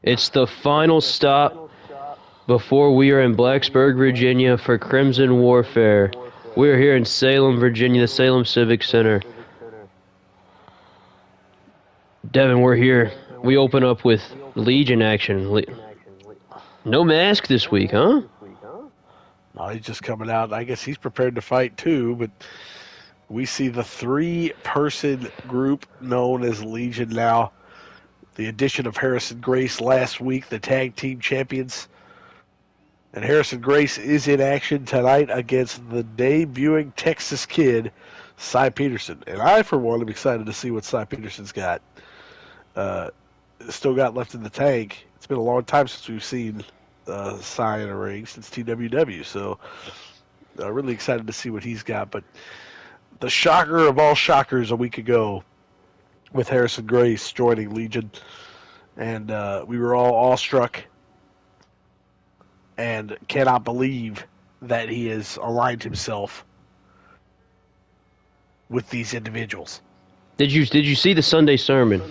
It's the final stop before we are in Blacksburg, Virginia for Crimson Warfare. We're here in Salem, Virginia, the Salem Civic Center. Devin, we're here. We open up with Legion action. No mask this week, huh? No, he's just coming out. I guess he's prepared to fight too, but we see the three-person group known as Legion now. The addition of Harrison Grace last week, the tag team champions. And Harrison Grace is in action tonight against the debuting Texas kid, Cy Peterson. And I, for one, am excited to see what Cy Peterson's got. Still got left in the tank. It's been a long time since we've seen Cy in a ring, since TWW. So really excited to see what he's got. But the shocker of all shockers a week ago with Harrison Grace joining Legion. And we were all awestruck and cannot believe that he has aligned himself with these individuals. Did you see the Sunday sermon?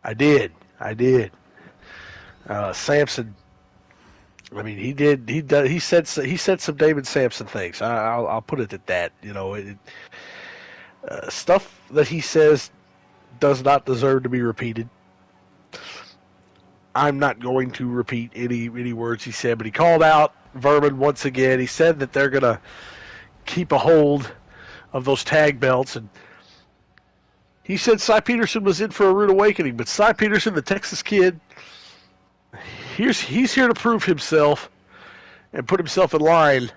I did. Samson. I mean, he said some David Samson things. I'll put it at that. You know, stuff that he says does not deserve to be repeated. I'm not going to repeat any words he said, but he called out Vermin once again. He said that they're going to keep a hold of those tag belts, and he said Cy Peterson was in for a rude awakening, but Cy Peterson, the Texas kid, he's here to prove himself and put himself in line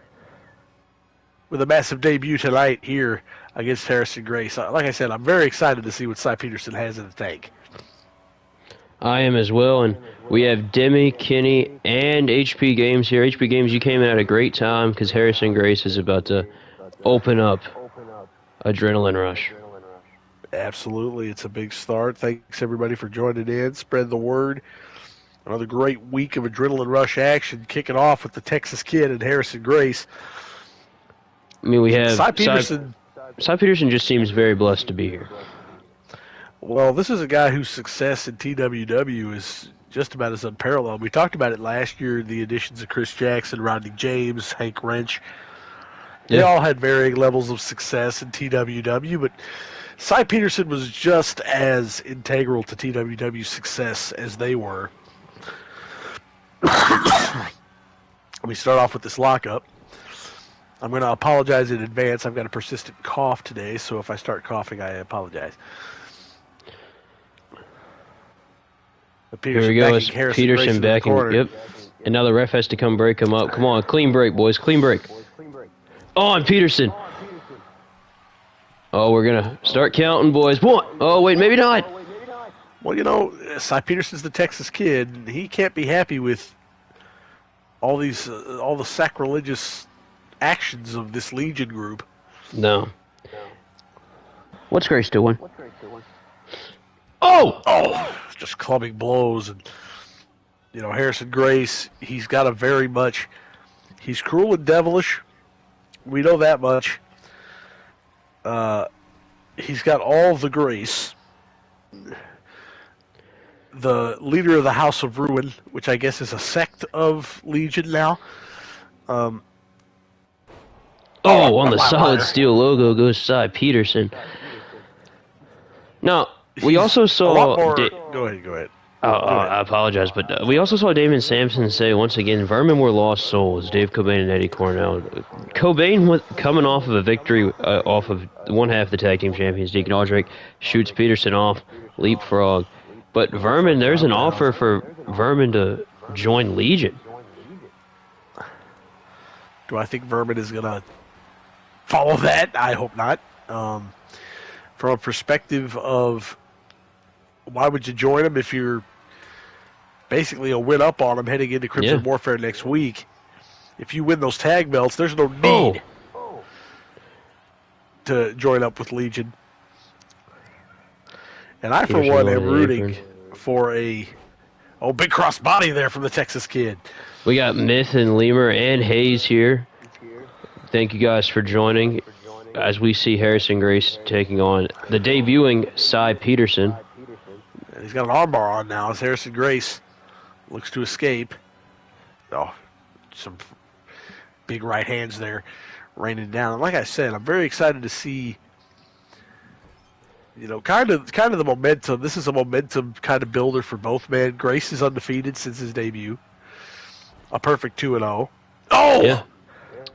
with a massive debut tonight here against Harrison Grace. Like I said, I'm very excited to see what Cy Peterson has in the tank. I am as well, and we have Demi, Kenny, and HP Games here. HP Games, you came in at a great time because Harrison Grace is about to open up Adrenaline Rush. Absolutely, it's a big start. Thanks, everybody, for joining in. Spread the word. Another great week of Adrenaline Rush action, kicking off with the Texas Kid and Harrison Grace. I mean, we have Cy Peterson. Cy Peterson just seems very blessed to be here. Well, this is a guy whose success in TWW is just about as unparalleled. We talked about it last year, the additions of Chris Jackson, Rodney James, Hank Wrench. They all had varying levels of success in TWW, but Cy Peterson was just as integral to TWW's success as they were. We start off with this lockup. I'm going to apologize in advance. I've got a persistent cough today, so if I start coughing, I apologize. Here we go. It's Peterson backing. Yep. And now the ref has to come break him up. Come on, clean break, boys. Clean break. On Peterson. Oh, we're going to start counting, boys. One. Oh, wait, maybe not. Well, you know, Cy Peterson's the Texas kid. And he can't be happy with all the sacrilegious actions of this Legion group. No. What's Grace doing? Oh! Just clubbing blows. And, you know, Harrison Grace, he's got he's cruel and devilish. We know that much. He's got all the grace. The leader of the House of Ruin, which I guess is a sect of Legion now. On the solid steel logo goes Cy Peterson. Now, we also saw... Go ahead. I apologize, but we also saw David Sampson say, once again, Vermin were lost souls, Dave Cobain and Eddie Cornell. Cobain was coming off of a victory off of one half of the tag team champions. Deacon Aldrich shoots Peterson off, leapfrog. But Vermin, there's an offer for Vermin to join Legion. Do I think Vermin is going to follow that? I hope not. From a perspective of why would you join him if you're basically a win up on him heading into Crimson Warfare next week? If you win those tag belts, there's no need to join up with Legion. And I, for one, am rooting for a big cross body there from the Texas kid. We got Myth and Lemur and Hayes here. Thank you guys for joining as we see Harrison Grace taking on the debuting Cy Peterson. And he's got an armbar on now as Harrison Grace looks to escape. Oh, some big right hands there raining down. And like I said, I'm very excited to see, kind of the momentum. This is a momentum kind of builder for both men. Grace is undefeated since his debut. A perfect 2-0. Oh! Yeah.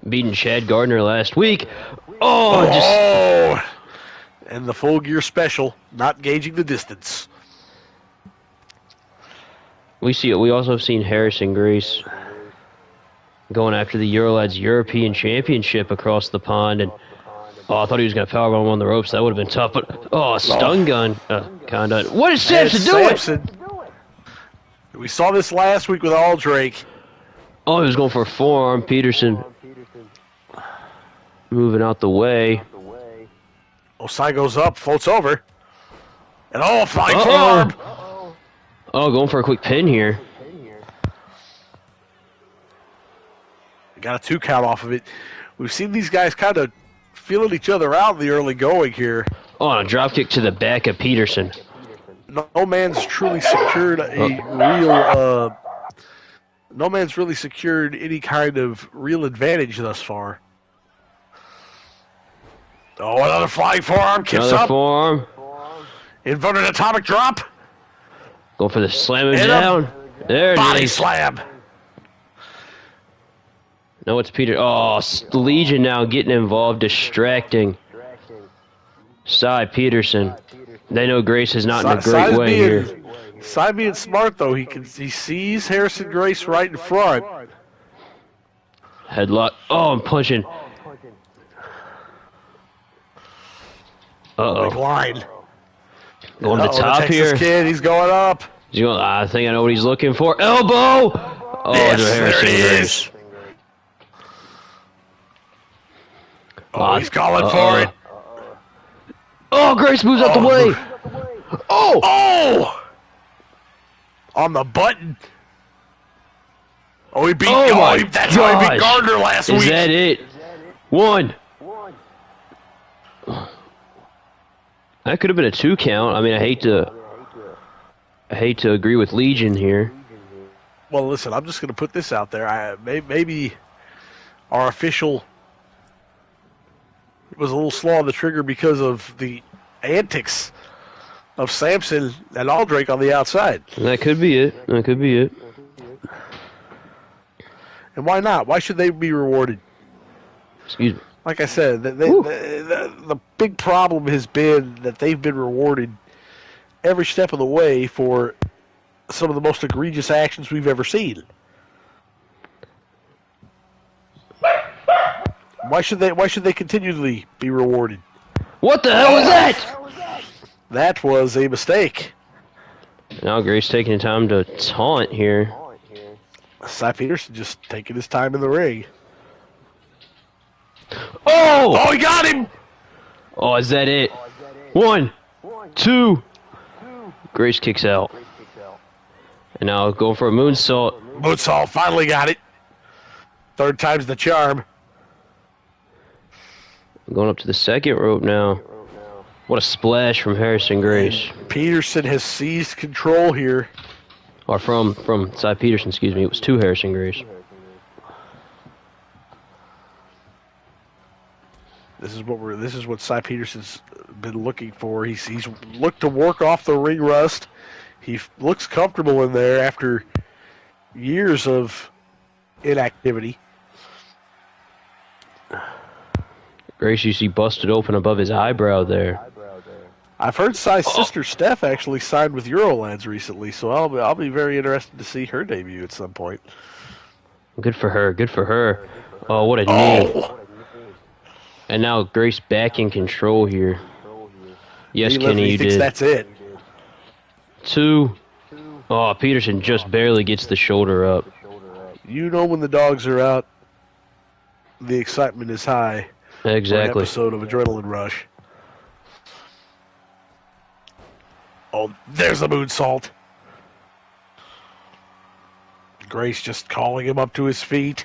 Beating Chad Gardner last week. Oh, And the full gear special, not gauging the distance. We also have seen Harrison Grace going after the Eurolads European Championship across the pond, and I thought he was going to powerbomb him on the ropes. That would have been tough, but stun gun, kind of. What is Sampson doing? We saw this last week with Aldrake. Oh, he was going for a forearm. Peterson moving out the way. Osai goes up, floats over, and flying forearm. Oh, going for a quick pin here. Got a 2 count off of it. We've seen these guys kind of feeling each other out in the early going here. Oh, a drop kick to the back of Peterson. No man's truly secured no man's really secured any kind of real advantage thus far. Oh, another flying forearm. Kicks Another up. forearm. Inverted atomic drop. Go for the slam him down. There it is. Body slam. No, it's Peter. Oh, Legion now getting involved, distracting. Peterson. They know Grace is not in a great way here. Sai being smart though, he sees Harrison Grace right in front. Headlock. Oh, I'm punching. Big line. Going to the top here. Kid, he's going up. I think I know what he's looking for. Elbow. Oh, yes, Harrison there it Grace. is. Oh, he's calling for it. Oh, Grace moves out the way. Oh! On the button. Oh, he beat. That's how he beat Gardner last week. Is that it? One. That could have been a 2 count. I mean, I hate to agree with Legion here. Well, listen, I'm just going to put this out there. Maybe our official was a little slow on the trigger because of the antics of Sampson and Aldrake on the outside. That could be it. And why not? Why should they be rewarded? Excuse me. Like I said, the big problem has been that they've been rewarded every step of the way for some of the most egregious actions we've ever seen. Why should they continually be rewarded? What the hell was that? That was a mistake. Now Grace taking time to taunt here. Cy Peterson just taking his time in the ring. Oh, he got him! Oh, is that it? 1, 2. Grace kicks out. And now going for a moonsault. Moonsault, finally got it. 3rd time's the charm. Going up to the 2nd rope now. What a splash from Harrison Grace. Peterson has seized control here. Or from Cy Peterson, excuse me. It was to Harrison Grace. This is what Cy Peterson's been looking for. He's looked to work off the ring rust. He looks comfortable in there after years of inactivity. Grace, you see busted open above his eyebrow there. I've heard Cy's sister Steph actually signed with Eurolads recently, so I'll be very interested to see her debut at some point. Good for her. Oh, what a knee. And now Grace back in control here. Yes, Kenny, you did. That's it. 2. Oh, Peterson just barely gets the shoulder up. You know when the dogs are out, the excitement is high. Exactly. For an episode of Adrenaline Rush. Oh, there's the moonsault. Grace just calling him up to his feet.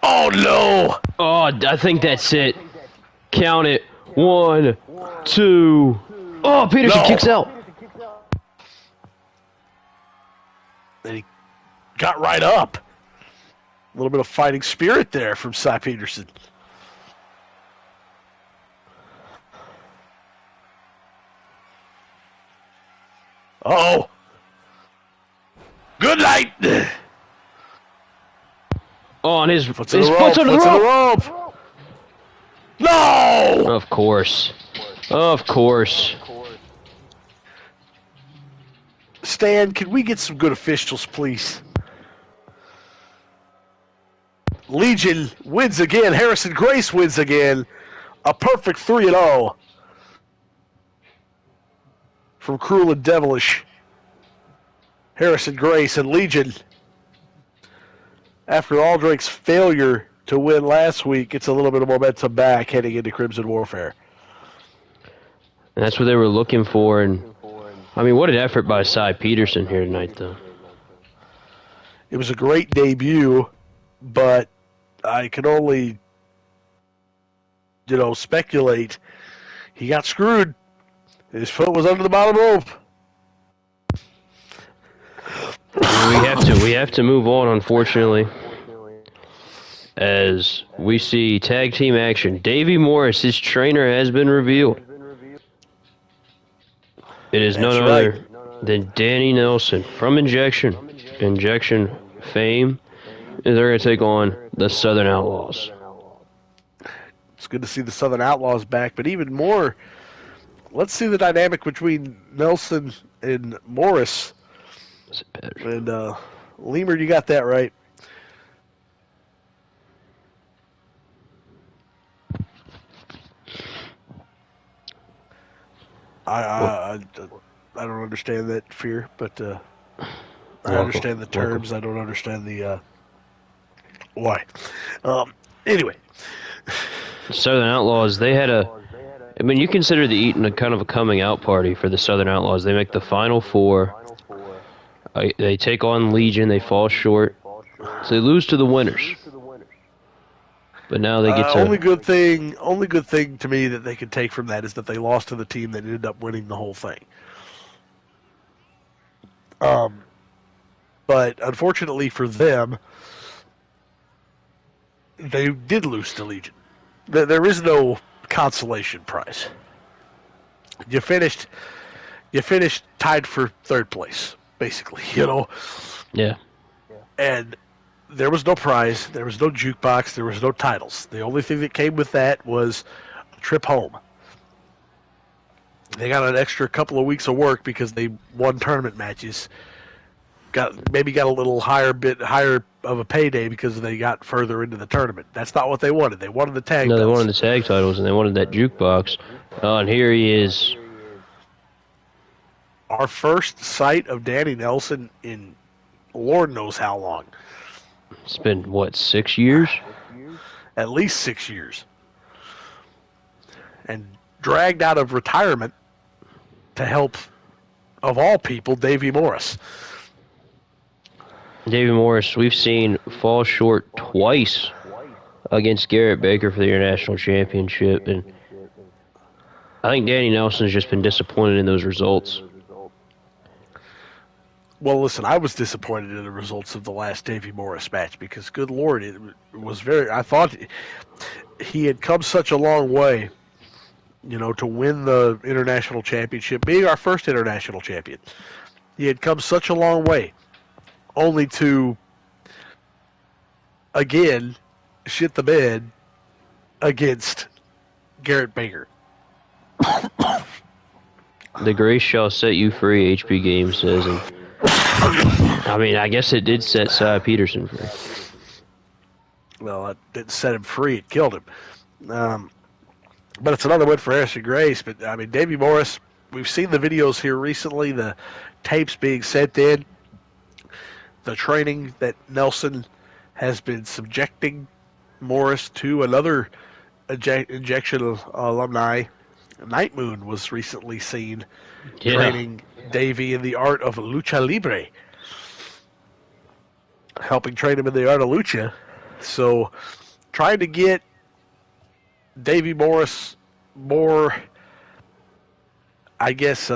Oh, no! Oh, I think that's it. Count it. 1, 2. Oh, Peterson kicks out. And he got right up. A little bit of fighting spirit there from Cy Peterson. Oh, good night. Oh, and his foot's under the rope. No! Of course. Of course. Stan, can we get some good officials, please? Legion wins again. Harrison Grace wins again. A perfect 3-0 from Cruel and Devilish. Harrison Grace and Legion, after Aldrake's failure to win last week, gets a little bit of momentum back heading into Crimson Warfare. And that's what they were looking for. And I mean, what an effort by Cy Peterson here tonight, though. It was a great debut, but I can only, speculate. He got screwed. His foot was under the bottom rope. We have to move on, unfortunately, as we see tag team action. Davey Morris, his trainer, has been revealed. It is none other than Danny Nelson from Injection fame. And they're going to take on the Southern Outlaws. It's good to see the Southern Outlaws back, but even more, let's see the dynamic between Nelson and Morris. And Lemur, you got that right. I don't understand that fear, but I understand the terms. I don't understand the why. Anyway. Southern Outlaws, they had I mean, you consider the Eaton a kind of a coming out party for the Southern Outlaws. They make the Final Four. They take on Legion. They fall short. So they lose to the winners. But now they get to... Only good thing to me that they can take from that is that they lost to the team that ended up winning the whole thing. But unfortunately for them, they did lose to Legion. There is no consolation prize. You finished tied for third place, basically, Yeah. And there was no prize, there was no jukebox, there was no titles. The only thing that came with that was a trip home. They got an extra couple of weeks of work because they won tournament matches. Got a little higher of a payday because they got further into the tournament. That's not what they wanted. They wanted the tag. No, belts. they wanted the tag titles and they wanted that jukebox. And here he is. Our first sight of Danny Nelson in Lord knows how long. It's been, what, 6 years? At least 6 years. And dragged out of retirement to help, of all people, Davey Morris. Davey Morris, we've seen fall short twice against Garrett Baker for the International Championship. And I think Danny Nelson's just been disappointed in those results. Well, listen, I was disappointed in the results of the last Davey Morris match because, good Lord, it was I thought he had come such a long way, to win the international championship, being our first international champion. He had come such a long way, only to, again, shit the bed against Garrett Baker. The grace shall set you free, HB Games says. And I mean, I guess it did set Cy Peterson free. Well, it didn't set him free. It killed him. But it's another win for Harrison Grace. But, I mean, Davey Morris, we've seen the videos here recently, the tapes being sent in, the training that Nelson has been subjecting Morris to. Another injection alumni, Night Moon, was recently seen training Davey in the art of lucha libre, helping train him in the art of lucha. So trying to get Davey Morris more, I guess,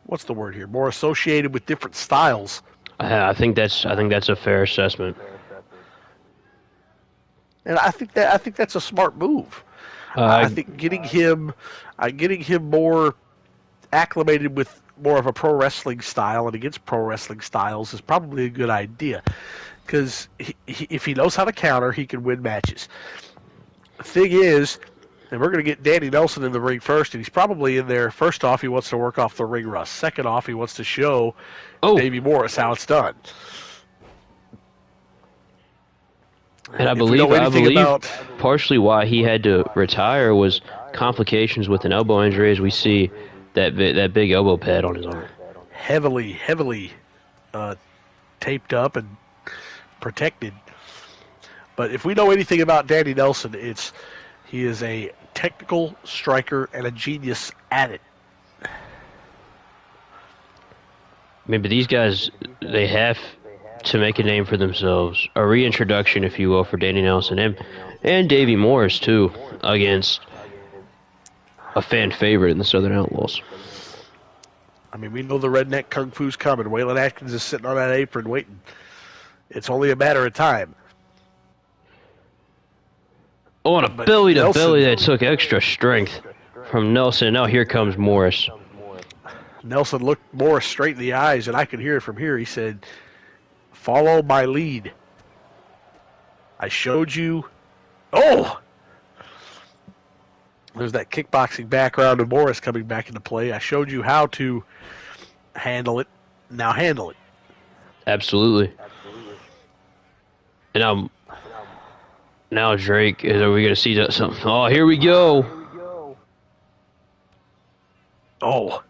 what's the word here? More associated with different styles. I think that's a fair assessment. And I think that's a smart move. I think getting him more acclimated with more of a pro wrestling style and against pro wrestling styles is probably a good idea. Because if he knows how to counter, he can win matches. The thing is, and we're going to get Danny Nelson in the ring first, and he's probably in there. First off, he wants to work off the ring rust. Second off, he wants to show Davey Morris how it's done. And I believe partially why he had to retire was complications with an elbow injury, as we see that big elbow pad on his arm. Heavily taped up and protected. But if we know anything about Danny Nelson, he is a technical striker and a genius at it. I mean, but these guys, they have to make a name for themselves. A reintroduction, if you will, for Danny Nelson and Davey Morris, too, against a fan favorite in the Southern Outlaws. I mean, we know the redneck kung fu's coming. Waylon Atkins is sitting on that apron waiting. It's only a matter of time. Oh, and a belly-to-belly that took extra strength from Nelson. Now here comes Morris. Nelson looked Morris straight in the eyes, and I could hear it from here. He said, "Follow my lead. I showed you." Oh! There's that kickboxing background of Morris coming back into play. I showed you how to handle it. Now handle it. Absolutely. And now Drake, are we going to see something? Oh, here we go. Oh.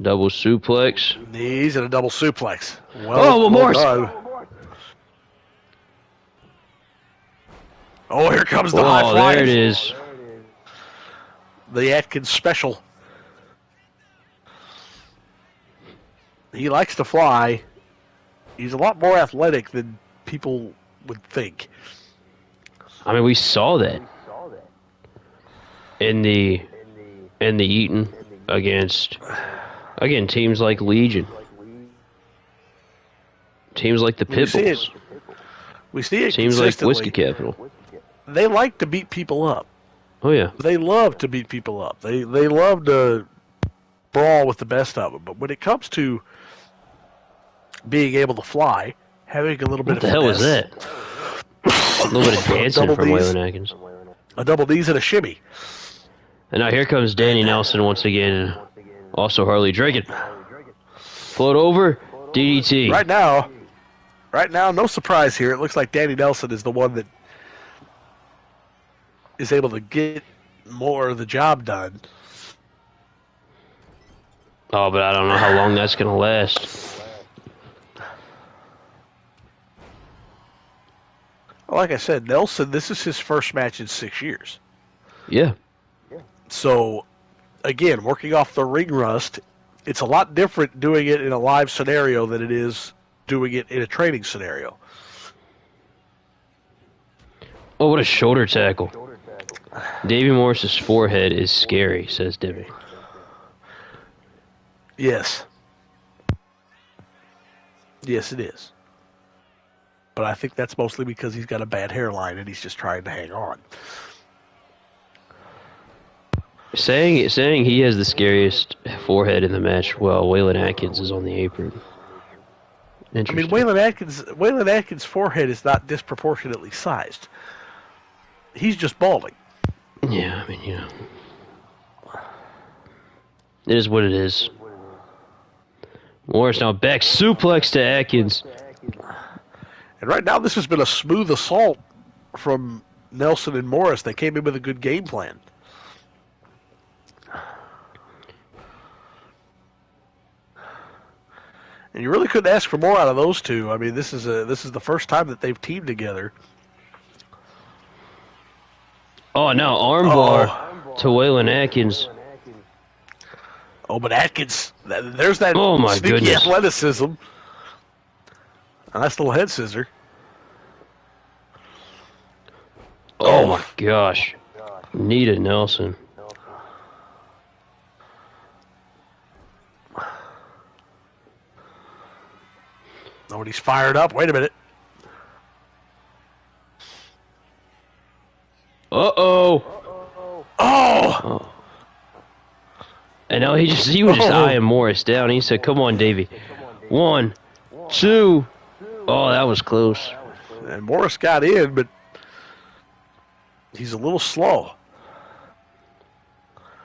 Double suplex. Knees and a double suplex. Well Morris. Done. Oh, here comes the high fly. Oh, there it is. The Atkins special. He likes to fly. He's a lot more athletic than people would think. I mean, we saw that in the Eaton against, again, teams like Legion, teams like the Pitbulls. We see it teams like Whiskey Capital. They like to beat people up. Oh yeah, they love to beat people up. They love to brawl with the best of them. But when it comes to being able to fly, having a little bit of what the hell was that? A little bit of dancing from Waylon Atkins. A double knees and a shimmy. And now here comes Danny Nelson once again. Also Harley Draken. Float over, DDT. Right now, no surprise here. It looks like Danny Nelson is the one that is able to get more of the job done. Oh, but I don't know how long that's going to last. Like I said, Nelson, this is his first match in 6 years. Yeah. So, again, working off the ring rust, it's a lot different doing it in a live scenario than it is doing it in a training scenario. Oh, what a shoulder tackle. Davey Morris's forehead is scary, says Davey. Yes. Yes, it is. But I think that's mostly because he's got a bad hairline and he's just trying to hang on. Saying he has the scariest forehead in the match while Waylon Atkins is on the apron. I mean, Waylon Atkins' forehead is not disproportionately sized. He's just balding. Yeah, I mean, you know. It is what it is. Morris now back suplex to Atkins. And right now this has been a smooth assault from Nelson and Morris. They came in with a good game plan. And you really couldn't ask for more out of those two. I mean, this is the first time that they've teamed together. Oh, now armbar to Waylon Atkins. Oh, but Atkins, there's that sneaky athleticism. A nice little head scissor. Oh my gosh. Nita Nelson. Nobody's fired up. Wait a minute. Uh-oh. Oh! And now he was just eyeing Morris down. He said, come on, Davey. 1, 2. Oh, that was close. And Morris got in, but he's a little slow.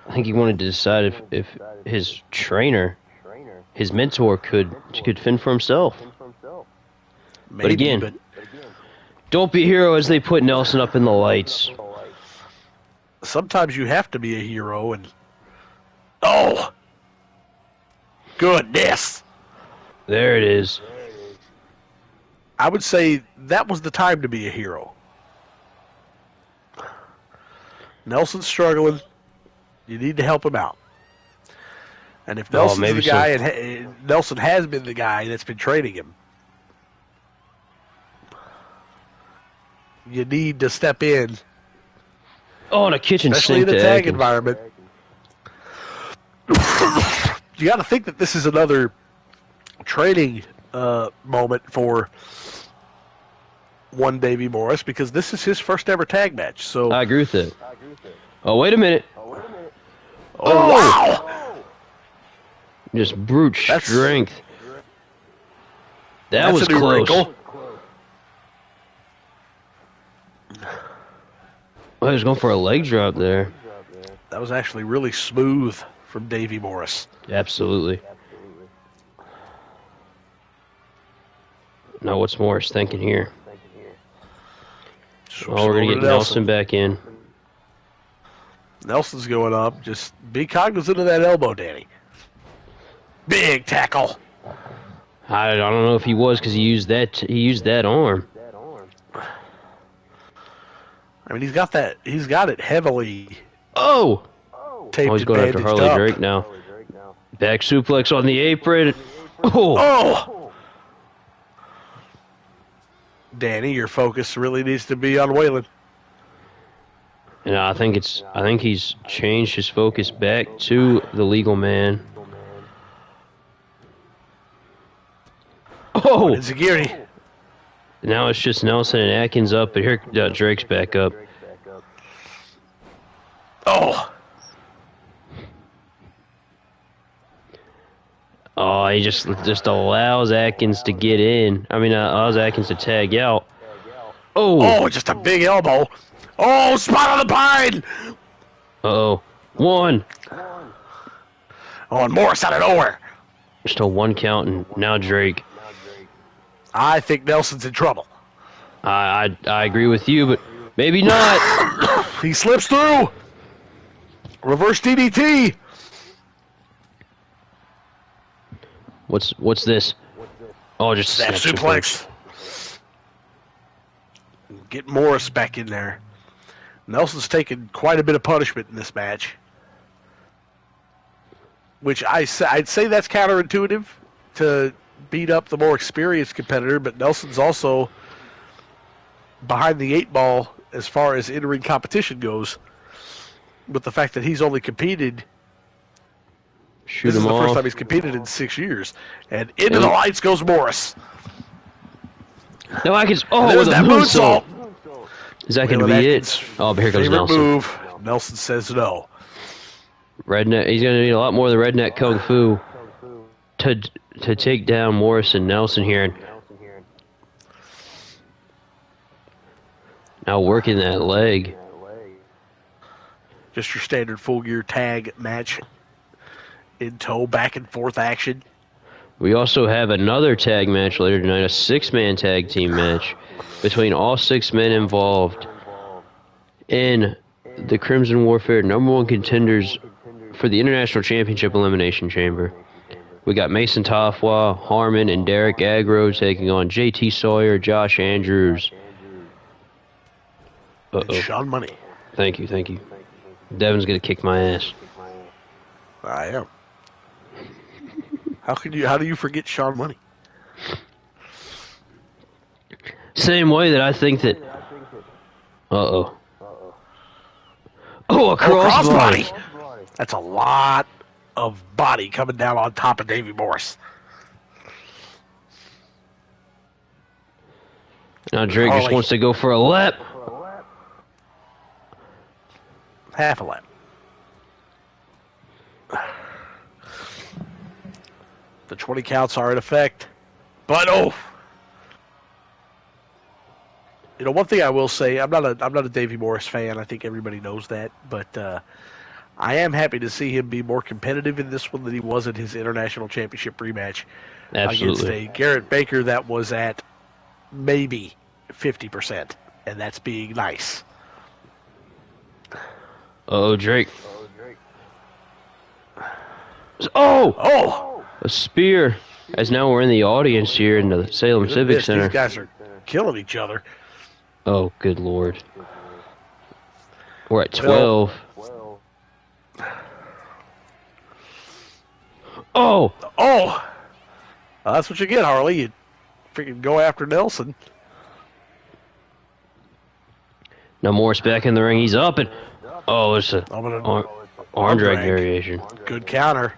I think he wanted to decide if his trainer, his mentor, could fend for himself. Maybe, but again, don't be a hero as they put Nelson up in the lights. Sometimes you have to be a hero, and oh, goodness! There it is. I would say that was the time to be a hero. Nelson's struggling. You need to help him out. And if Nelson's the guy, and Nelson has been the guy that's been training him, you need to step in. Oh, and a kitchen especially sink in a to tag Atkins. environment. You got to think that this is another training moment for one Davey Morris, because this is his first ever tag match. So I agree with it. Oh, wait a minute. Oh, wow! Just brute strength. That was a new close. Wrinkle. Oh, he was going for a leg drop there. That was actually really smooth from Davey Morris. Absolutely. Now, what's Morris thinking here? Oh, we're going to get Nelson back in. Nelson's going up. Just be cognizant of that elbow, Danny. Big tackle. I don't know if he was, because he used that arm. I mean, he's got it heavily. Oh! Taped he's going after Harley up. Drake now. Back suplex on the apron. Oh! Danny, your focus really needs to be on Waylon. And I think he's changed his focus back to the legal man. Oh! Zagiri. Now it's just Nelson and Atkins up, but here Drake's back up. Oh! Oh, he just allows Atkins to get in. I mean, allows Atkins to tag out. Oh, just a big elbow. Oh, spot on the pine! Uh-oh. 1. Oh, and Morris out of nowhere. Just a 1 count, and now Drake. I think Nelson's in trouble. I agree with you, but maybe not. He slips through. Reverse DDT. What's this? Oh, just snap suplex. Get Morris back in there. Nelson's taken quite a bit of punishment in this match, which I'd say that's counterintuitive to beat up the more experienced competitor, but Nelson's also behind the 8 ball as far as in-ring competition goes, with the fact that he's only competed. This is the first time he's competed in 6 years. And into the lights goes Morris. No, with a moonsault. Is that going to be it? Oh, but here goes Nelson. Move. Nelson says no. Redneck. He's going to need a lot more of the redneck kung fu to take down Morris and Nelson here. Now working that leg. Just your standard full gear tag match. In tow, back and forth action. We also have another tag match later tonight, a 6-man tag team match between all 6 men involved in the Crimson Warfare #1 contenders for the International Championship Elimination Chamber. We got Mason Taufua, Harman, and Derek Aggro taking on JT Sawyer, Josh Andrews. And Shawn Money. Thank you. Devin's going to kick my ass. I am. How do you forget Shawn Money? Same way that I think that... Oh, a crossbody. That's a lot of body coming down on top of Davey Morris. Now Drake just wants to go for a lap. Half a lap. The 20 counts are in effect. But one thing I will say, I'm not a Davey Morris fan. I think everybody knows that, but I am happy to see him be more competitive in this one than he was in his international championship rematch against a Garrett Baker that was at maybe 50%, and that's being nice. Oh, Drake. Oh! A spear. As now we're in the audience here in the Salem Civic Center. These guys are killing each other. Oh, good Lord. We're at 12. Oh! That's what you get, Harley. You freaking go after Nelson. Now Morris back in the ring. He's up and... Oh, it's a arm drag variation. Good counter.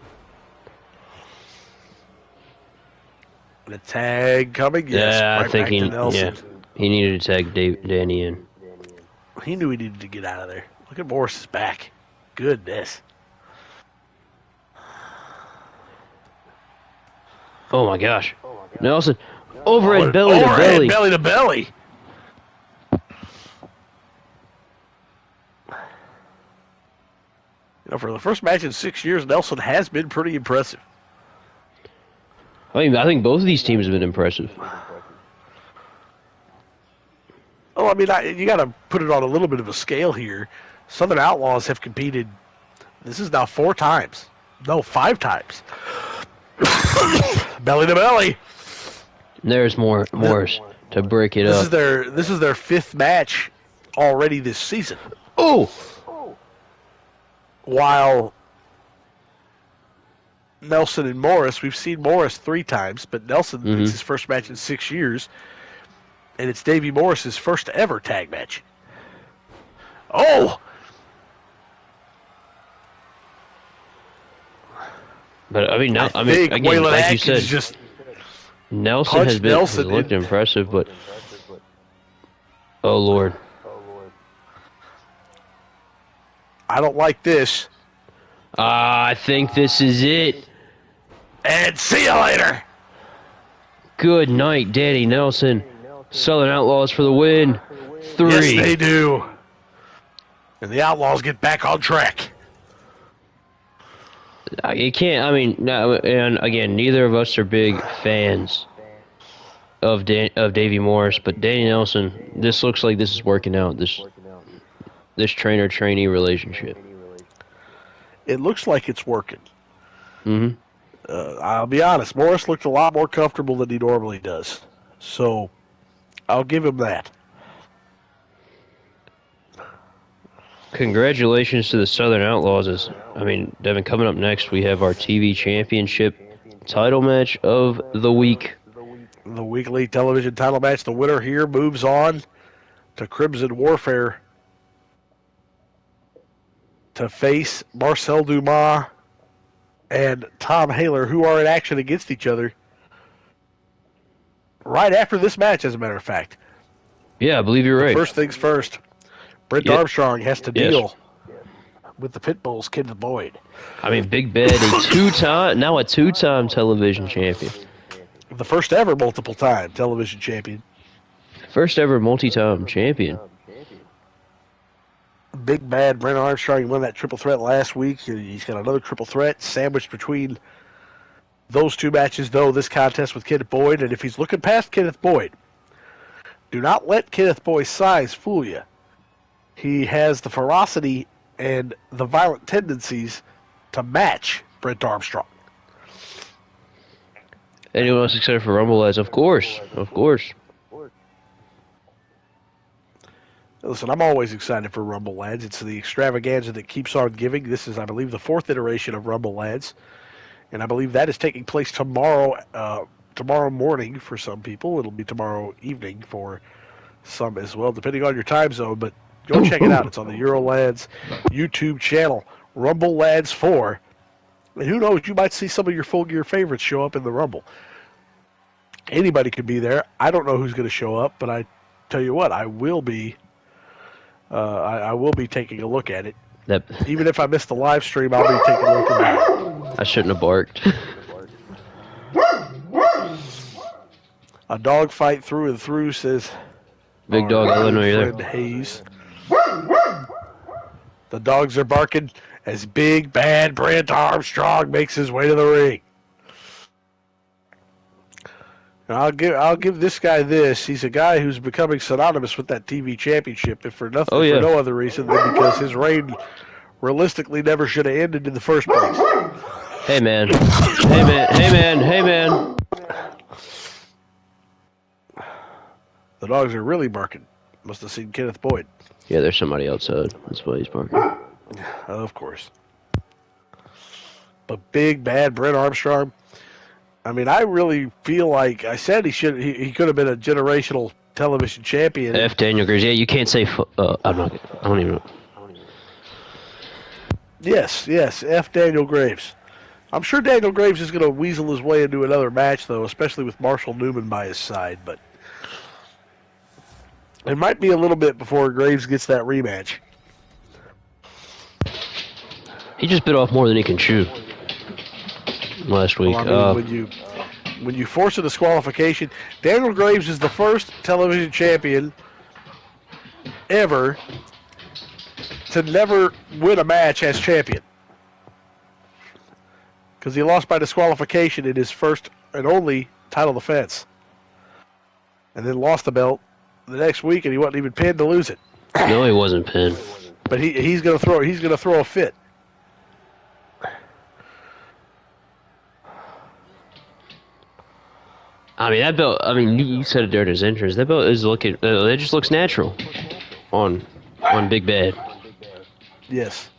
And a tag coming. Yes, yeah, right I think he needed to tag Danny in. He knew he needed to get out of there. Look at Morris's back. Goodness. Oh my gosh. Nelson, overhead belly to belly. Belly to belly. For the first match in 6 years, Nelson has been pretty impressive. I think both of these teams have been impressive. Oh, you got to put it on a little bit of a scale here. Southern Outlaws have competed. This is now 4 times. No, 5 times. Belly to belly. There's Morris to break it up. This is their 5th match already this season. Oh. While Nelson and Morris, we've seen Morris 3 times, but Nelson it's his first match in 6 years, and it's Davey Morris's first ever tag match. Oh. But again, like you said, Nelson has looked impressive, but oh Lord, I don't like this. I think this is it. And see you later. Good night, Danny Nelson. Southern Outlaws for the win. 3. Yes, they do. And the Outlaws get back on track. You can't. And again, neither of us are big fans of Davey Morris, but Danny Nelson. This looks like this is working out. This trainer-trainee relationship. It looks like it's working. Mm-hmm. I'll be honest. Morris looked a lot more comfortable than he normally does, so I'll give him that. Congratulations to the Southern Outlaws. Devin, coming up next, we have our TV championship title match of the week. The weekly television title match. The winner here moves on to Crimson Warfare to face Marcel Dumas and Tom Haler, who are in action against each other right after this match, as a matter of fact. Yeah, I believe you're right. First things first. Brent Armstrong has to deal with the Pitbull's Kenneth Boyd. Big Bad, a two-time television champion. The first ever multiple-time television champion. First ever multi-time champion. Big Bad Brent Armstrong won that triple threat last week. He's got another triple threat sandwiched between those 2 matches, though, this contest with Kenneth Boyd. And if he's looking past Kenneth Boyd, do not let Kenneth Boyd's size fool you. He has the ferocity and the violent tendencies to match Brent Armstrong. Anyone else excited for Rumble Lads? Of course. Listen, I'm always excited for Rumble Lads. It's the extravaganza that keeps on giving. This is, I believe, the 4th iteration of Rumble Lads. And I believe that is taking place tomorrow morning for some people. It'll be tomorrow evening for some as well, depending on your time zone. But Go check it out. It's on the Eurolads YouTube channel, Rumble Lads 4. And who knows, you might see some of your Full Gear favorites show up in the Rumble. Anybody could be there. I don't know who's going to show up, but I tell you what, I will be. I will be taking a look at it. Even if I miss the live stream, I'll be taking a look at it. I shouldn't have barked. A dog fight through and through, says Big dog, I don't know either. Hayes. The dogs are barking as big bad Brent Armstrong makes his way to the ring. I'll give this guy this. He's a guy who's becoming synonymous with that TV championship, if for nothing, for no other reason than because his reign realistically never should have ended in the first place. Hey man, hey man, hey man, hey man. The dogs are really barking. Must have seen Kenneth Boyd. Yeah, there's somebody outside. That's why he's barking. Of course. But big bad Brent Armstrong. I mean, I really feel like I said he could have been a generational television champion. F. Daniel Grace. Yeah, you can't say. I don't even know. Yes. F. Daniel Graves. I'm sure Daniel Graves is going to weasel his way into another match, though, especially with Marshall Newman by his side. But it might be a little bit before Graves gets that rematch. He just bit off more than he can chew last week. Well, I mean, when you force a disqualification, Daniel Graves is the first television champion ever to never win a match as champion. Because he lost by disqualification in his first and only title defense. And then lost the belt the next week, and he wasn't even pinned to lose it. No, he wasn't pinned. But he's gonna throw a fit. I mean, that belt, you said it during his entrance. That belt is looking, it just looks natural on Big Bad. Yes.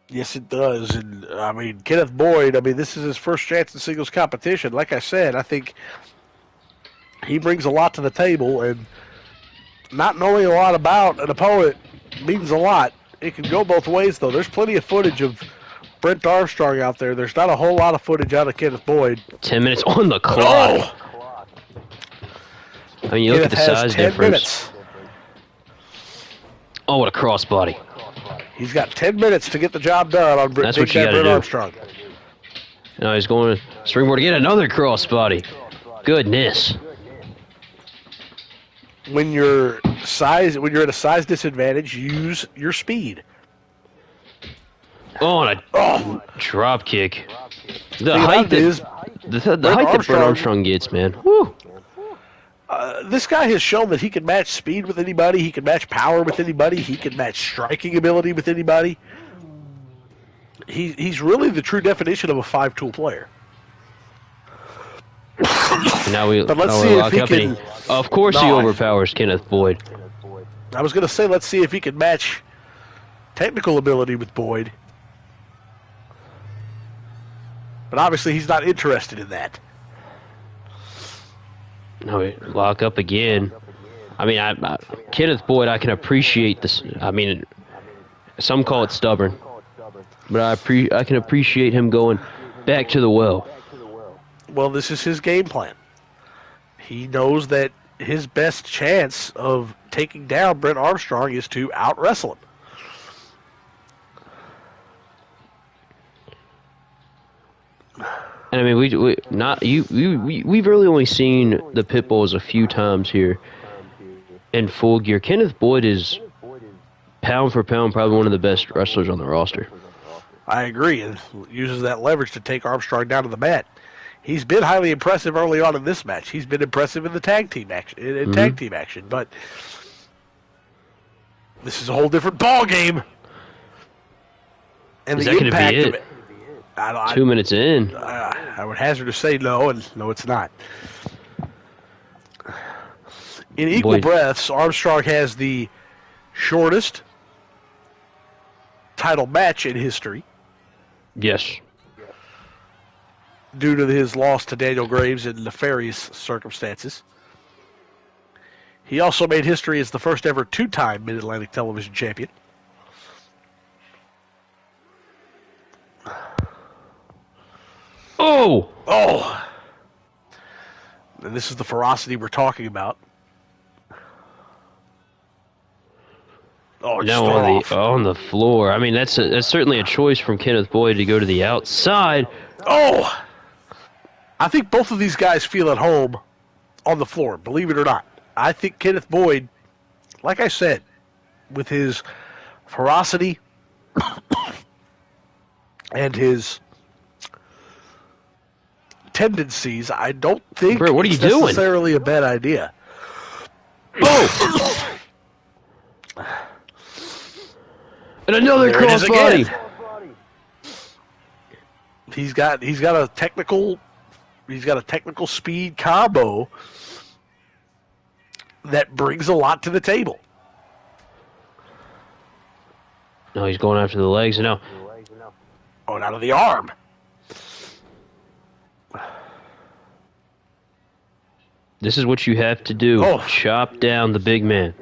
Yes, it does. And, I mean, Kenneth Boyd, this is his first chance in singles competition. Like I said, I think he brings a lot to the table, and not knowing a lot about an opponent means a lot. It can go both ways, though. There's plenty of footage of Brent Armstrong out there. There's not a whole lot of footage out of Kenneth Boyd. 10 minutes on the clock. Oh! You look at the size difference. Minutes. Oh, what a crossbody. He's got 10 minutes to get the job done on Brent Armstrong. Now he's going to springboard to get another crossbody. Goodness. When you're at a size disadvantage, use your speed. Oh, and a drop kick. The height that Brent Armstrong gets, man. Woo. This guy has shown that he can match speed with anybody. He can match power with anybody. He can match striking ability with anybody. He's really the true definition of a five-tool player. But let's see if he can. Of course, he overpowers Kenneth Boyd. I was going to say, let's see if he can match technical ability with Boyd. But obviously, he's not interested in that. No, lock up again. Kenneth Boyd, I can appreciate this. Some call it stubborn, but I can appreciate him going back to the well. Well, this is his game plan. He knows that his best chance of taking down Brent Armstrong is to out-wrestle him. And we've really only seen the pit bulls a few times here in Full Gear. Kenneth Boyd is pound for pound probably one of the best wrestlers on the roster. I agree, and uses that leverage to take Armstrong down to the mat. He's been highly impressive early on in this match. He's been impressive in the tag team action, but this is a whole different ball game. And is that going to be it? 2 minutes in. I would hazard to say no, and no, it's not. In equal breaths, Armstrong has the shortest title match in history. Yes. due to his loss to Daniel Graves in nefarious circumstances. He also made history as the first ever two-time Mid-Atlantic Television Champion. Oh! Oh! And this is the ferocity we're talking about. Oh, Now on the floor. I mean, that's certainly a choice from Kenneth Boyd to go to the outside. Oh! I think both of these guys feel at home on the floor, believe it or not. I think Kenneth Boyd, like I said, with his ferocity and his tendencies, I don't think Bro, what are you it's doing? necessarily a bad idea. Oh! And another There it is crossbody. again. He's got a technical speed combo that brings a lot to the table. No, he's going after the legs now. Oh, and out of the arm. This is what you have to do. Oh. Chop down the big man.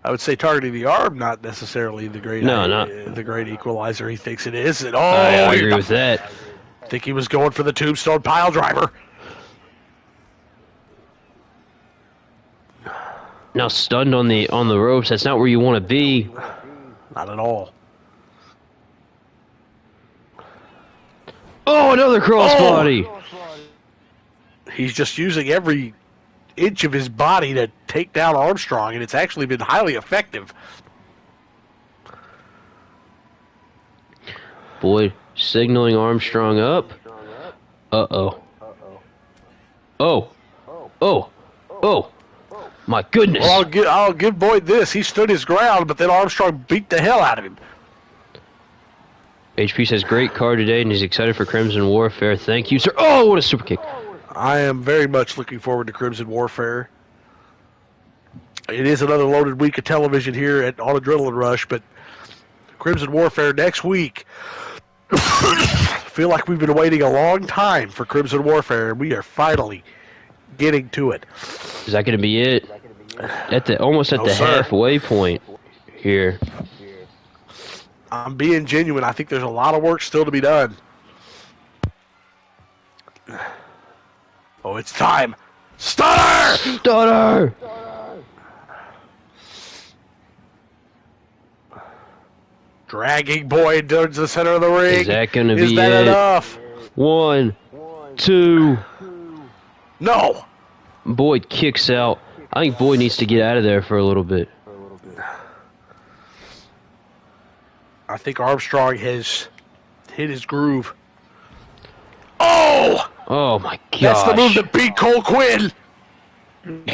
I would say targeting the arm, not necessarily the great the great equalizer he thinks it is. And I agree with that. I think he was going for the tombstone pile driver. Now stunned on the ropes. That's not where you want to be. Not at all. Oh, another crossbody. Oh. He's just using every inch of his body to take down Armstrong, and it's actually been highly effective. Boyd signaling Armstrong up. Uh-oh. Oh. Oh. Oh. My goodness. Well, I'll give Boyd this. He stood his ground, but then Armstrong beat the hell out of him. HP says, great card today, and he's excited for Crimson Warfare. Thank you, sir. Oh, what a super kick. I am very much looking forward to Crimson Warfare. It is another loaded week of television here on Adrenaline Rush, but Crimson Warfare next week. I feel like we've been waiting a long time for Crimson Warfare, and we are finally getting to it. Is that going to be it? Almost at the halfway point here. I'm being genuine. I think there's a lot of work still to be done. Oh, it's time. Stunner! Stunner! Dragging Boyd towards the center of the ring. Is that going to be Is that enough? 1, 2. No. Boyd kicks out. I think Boyd needs to get out of there for a little bit. I think Armstrong has hit his groove. Oh! Oh my gosh. That's the move that beat Cole Quinn. And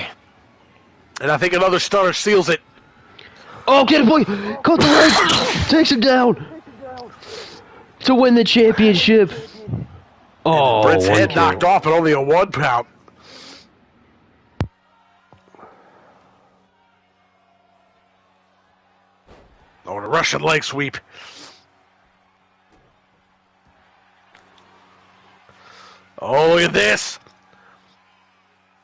I think another stunner seals it. Oh, get it, Boyd! Caught the leg! Takes him down! To win the championship. Oh, Brent's head kill. knocked off, but only a 1 count. Oh, and a Russian leg sweep. Oh, look at this.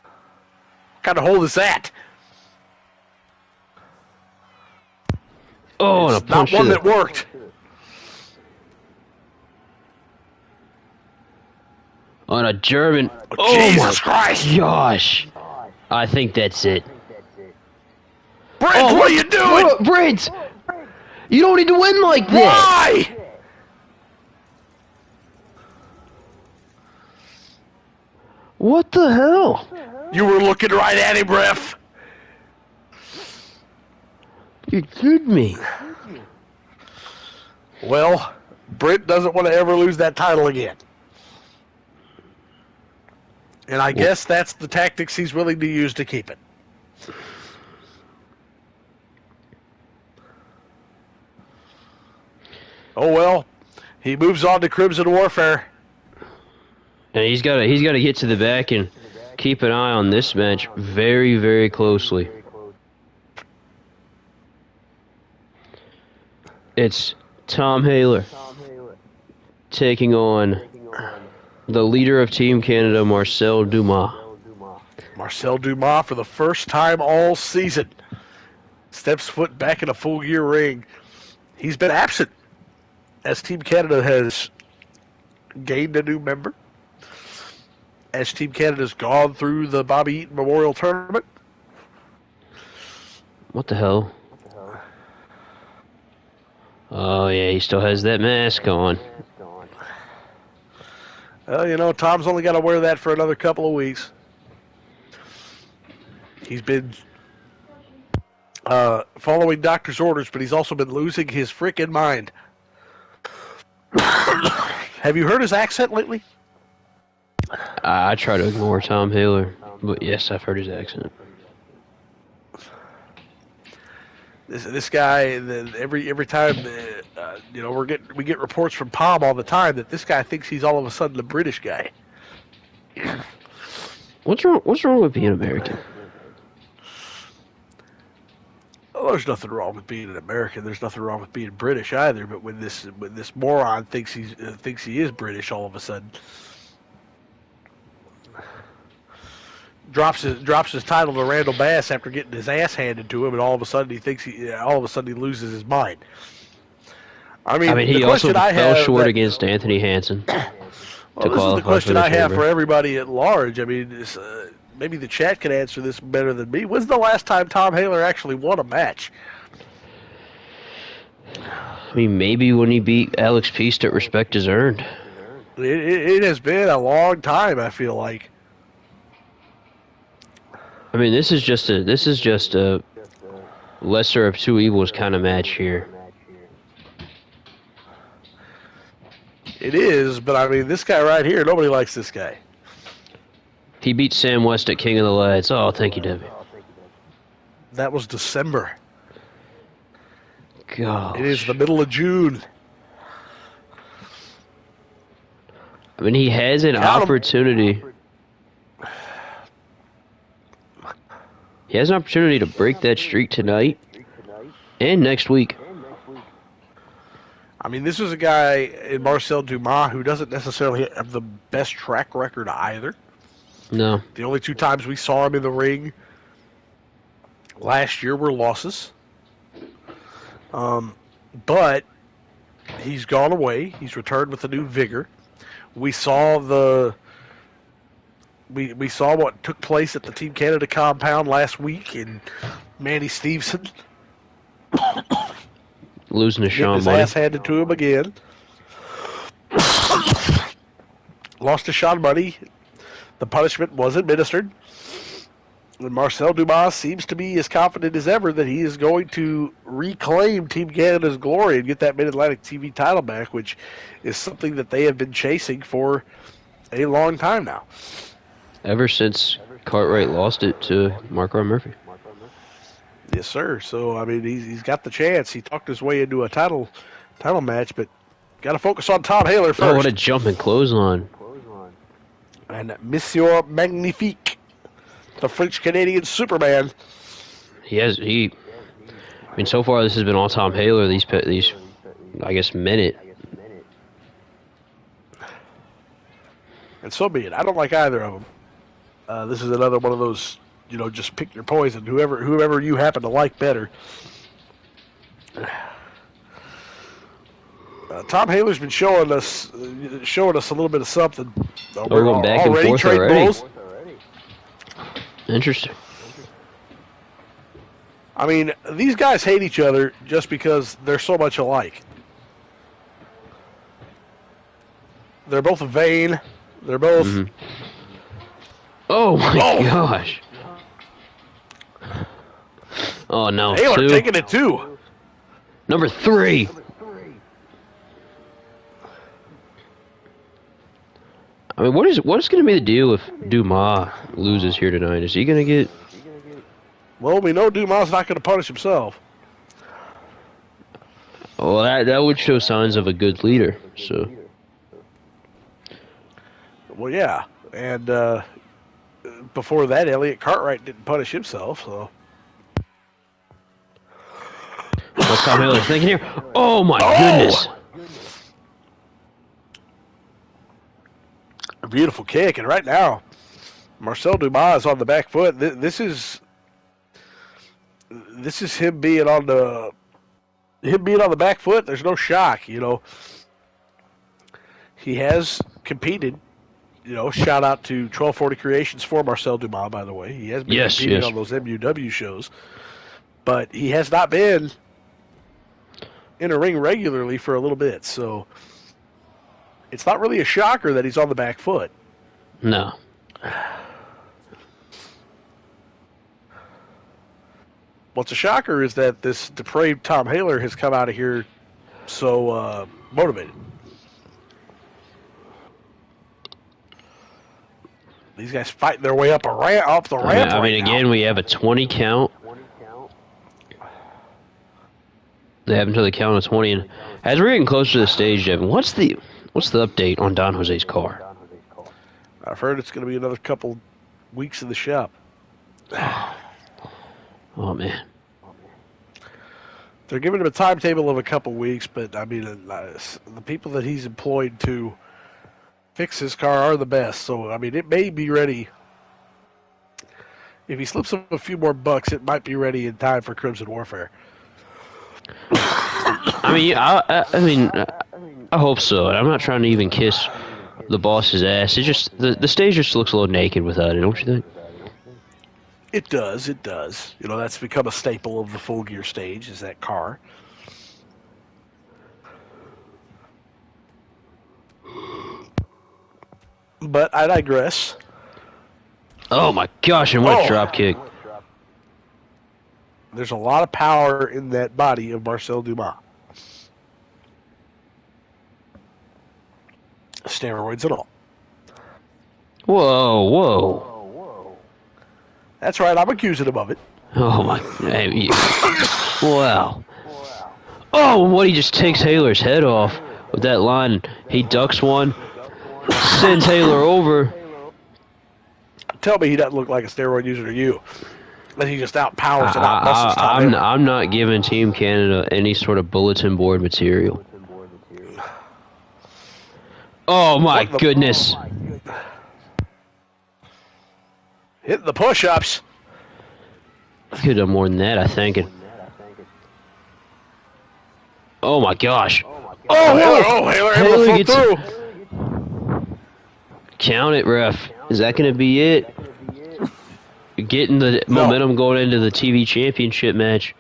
What kind of hold is that? Oh, and a It's punch not one to that worked. on a German. Oh, Jesus Christ. Gosh. I think that's it. Brent, what are you doing? Brent! You don't need to win like this! Why? What the hell? You were looking right at him, ref. You're kidding me. Well, Brent doesn't want to ever lose that title again. And I guess that's the tactics he's willing to use to keep it. Oh well, he moves on to Crimson Warfare. And he's got to get to the back and keep an eye on this match very, very closely. It's Tom Haler taking on the leader of Team Canada, Marcel Dumas. Marcel Dumas, for the first time all season, steps foot back in a full gear ring. He's been absent as Team Canada has gained a new member, as Team Canada's gone through the Bobby Eaton Memorial Tournament. What the hell? Oh, yeah, he still has that mask on. Well, you know, Tom's only got to wear that for another couple of weeks. He's been following doctor's orders, but he's also been losing his freaking mind. Have you heard his accent lately? I try to ignore Tom Haler, but yes, I've heard his accent. This guy, every time, you know, we get reports from Palm all the time that this guy thinks he's all of a sudden the British guy. What's wrong with being American? Well, there's nothing wrong with being an American. There's nothing wrong with being British either. But when this moron thinks he is British, all of a sudden drops his title to Randall Bass after getting his ass handed to him, and all of a sudden he loses his mind. I mean he also fell short against Anthony Hansen. Well, this is the question I have for everybody at large. I mean, maybe the chat can answer this better than me. When's the last time Tom Haler actually won a match? I mean, maybe when he beat Alex Peast at Respect is Earned. It has been a long time, I feel like. I mean, this is just a lesser of two evils kind of match here. It is, but I mean, this guy right here, nobody likes this guy. He beat Sam West at King of the Lads. Oh, thank you, Davey. That was December. God. It is the middle of June. I mean, he has an opportunity. He has an opportunity to break that streak tonight and next week. I mean, this is a guy in Marcel Dumas who doesn't necessarily have the best track record either. No. The only two times we saw him in the ring last year were losses. But he's gone away. He's returned with a new vigor. We saw we saw what took place at the Team Canada compound last week in Manny Stevenson. Losing to Shawn. His ass handed to him again. Lost to Shawn Money. The punishment was administered. And Marcel Dumas seems to be as confident as ever that he is going to reclaim Team Canada's glory and get that Mid-Atlantic TV title back, which is something that they have been chasing for a long time now. Ever since Cartwright lost it to Mark R. Murphy. Yes, sir. So, I mean, he's got the chance. He talked his way into a title match, but got to focus on Tom Haler first. Oh, what a jumping clothesline. And Monsieur Magnifique, the French-Canadian Superman. I mean, so far this has been all Tom Haler, these I guess, minute. And so be it. I don't like either of them. This is another one of those, you know, just pick your poison. Whoever you happen to like better. Tom Haler's been showing us a little bit of something. We're going back and forth already. Interesting. I mean, these guys hate each other just because they're so much alike. They're both vain. They're both... Mm-hmm. Oh, my gosh. Oh, no. Haler taking it, too. Number 3. I mean, what is going to be the deal if Dumas loses here tonight? Is he going to get... Well, we know Dumas not going to punish himself. Well, that would show signs of a good leader, so... Well, yeah. And before that, Elliot Cartwright didn't punish himself, so... What's Tom Haler thinking here? Oh, my goodness! beautiful kick. And right now, Marcel Dumas is on the back foot. This is him being on the back foot. There's no shock, you know. He has competed. You know, shout out to 1240 Creations for Marcel Dumas, by the way. He has been competing on those MUW shows. But he has not been in a ring regularly for a little bit. So it's not really a shocker that he's on the back foot. No. What's a shocker is that this depraved Tom Haler has come out of here so motivated. These guys fighting their way up the ramp. I mean, again, we have a 20 count. They have until the count of 20. And as we're getting closer to the stage, Devin, what's the update on Don Jose's car? I've heard it's going to be another couple weeks in the shop. Oh, man. They're giving him a timetable of a couple weeks, but, I mean, the people that he's employed to fix his car are the best. So, I mean, it may be ready. If he slips up a few more bucks, it might be ready in time for Crimson Warfare. I mean, I hope so. I'm not trying to even kiss the boss's ass. It just the stage just looks a little naked without it, don't you think? It does. You know, that's become a staple of the Full Gear stage, is that car. But I digress. Oh my gosh, and what a drop kick. There's a lot of power in that body of Marcel Dumas. Steroids and all. Whoa. That's right, I'm accusing him of it. Oh my. Wow. Oh, what, he just takes Haler's head off with that line. He ducks one, sends Haler over. Tell me he doesn't look like a steroid user to you. That he just outpowers and outmuscles Tom. I'm not giving Team Canada any sort of bulletin board material. Oh my goodness. Hitting the push-ups. Could have done more than that, I think. Oh my gosh. Haler gets through. Count it, ref. Is that going to be it? Getting the momentum going into the TV championship match.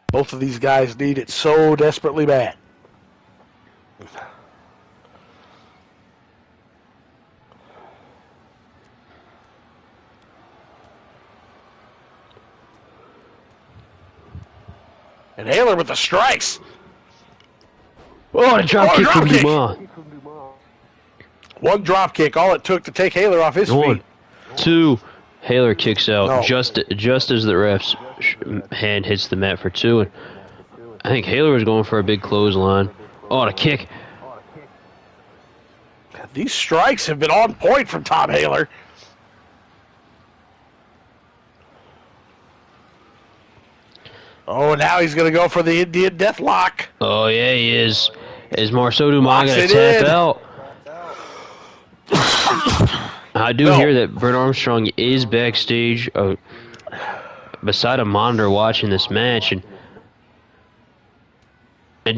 Both of these guys need it so desperately bad. And Haler with the strikes. Oh, a drop kick from Dumas. One drop kick, all it took to take Haler off his feet. 1, 2. Haler kicks out just as the ref's hand hits the mat for 2. And I think Haler was going for a big clothesline. Oh, a kick. These strikes have been on point from Tom Haler. Oh, now he's going to go for the Indian Deathlock. Oh, yeah, he is. Is Marcel Dumas going to tap out? I do hear that Brent Armstrong is backstage beside a monitor watching this match. And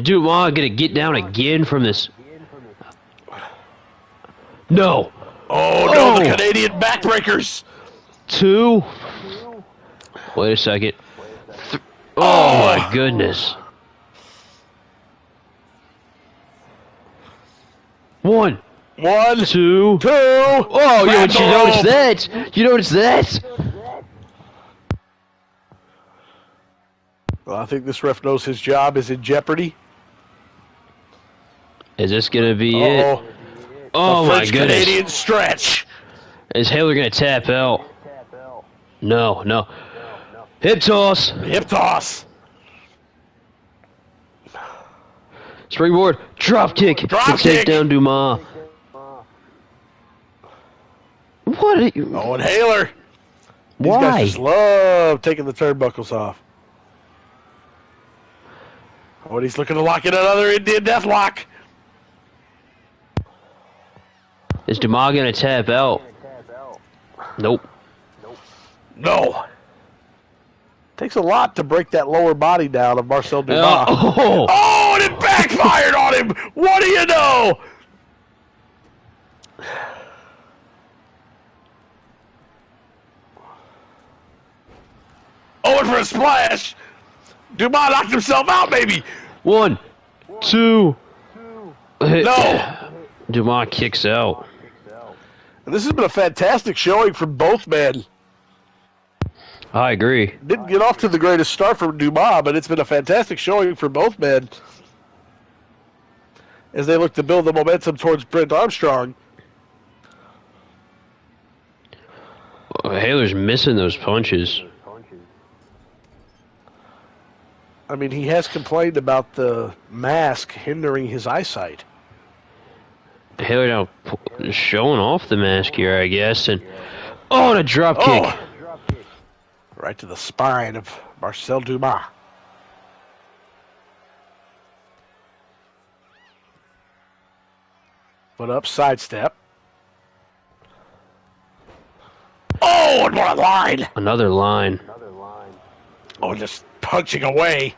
Dumas going to get down again from this. No. Oh, no, the Canadian backbreakers. 2. Wait a second. Oh, my goodness. 1, 2. Oh, you noticed that? You noticed that? Well, I think this ref knows his job is in jeopardy. Is this going to be it? Oh, my goodness. Canadian stretch. Is Haler going to tap out? No. Hip toss. Springboard. Drop kick. To take down Dumas. What are you... Oh, and Haler. These Why? guys just love taking the turnbuckles off. Oh, and he's looking to lock in another Indian Deathlock. Is Dumas going to tap out? Nope. No. Takes a lot to break that lower body down of Marcel Dumas. Oh! Oh, and it backfired on him! What do you know? Oh, and for a splash! Dumas knocked himself out, maybe! 1, 2. No! Dumas kicks out. And this has been a fantastic showing from both men. I agree. Didn't get off to the greatest start from Dumas, but it's been a fantastic showing for both men as they look to build the momentum towards Brent Armstrong. Haler's missing those punches. I mean, he has complained about the mask hindering his eyesight. Haler now showing off the mask here, I guess. And and a drop kick. Right to the spine of Marcel Dumas. But up, sidestep. Oh, and what a line! Another line. Oh, just punching away.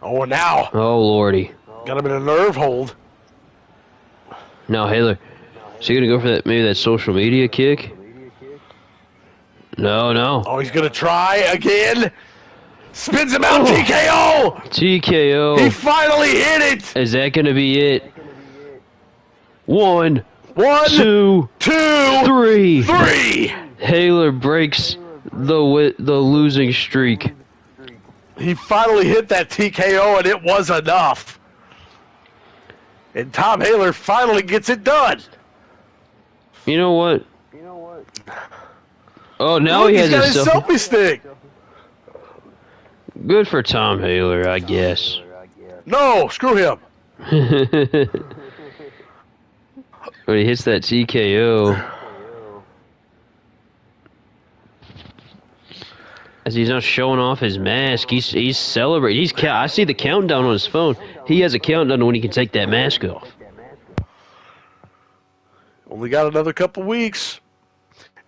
Oh, and now. Oh, Lordy. Got him in a nerve hold. Now, Haler. Is he going to go for that? Maybe that social media kick? No. Oh, he's going to try again. Spins him out, TKO! TKO. He finally hit it! Is that going to be it? 1, 2, 3. Haler breaks the losing streak. He finally hit that TKO, and it was enough. And Tom Haler finally gets it done. You know what? Oh, now he has got his his selfie stick. Good for Tom Haler, I guess. No, screw him. When he hits that TKO. As he's now showing off his mask, he's celebrating. I see the countdown on his phone. He has a countdown to when he can take that mask off. Only got another couple weeks,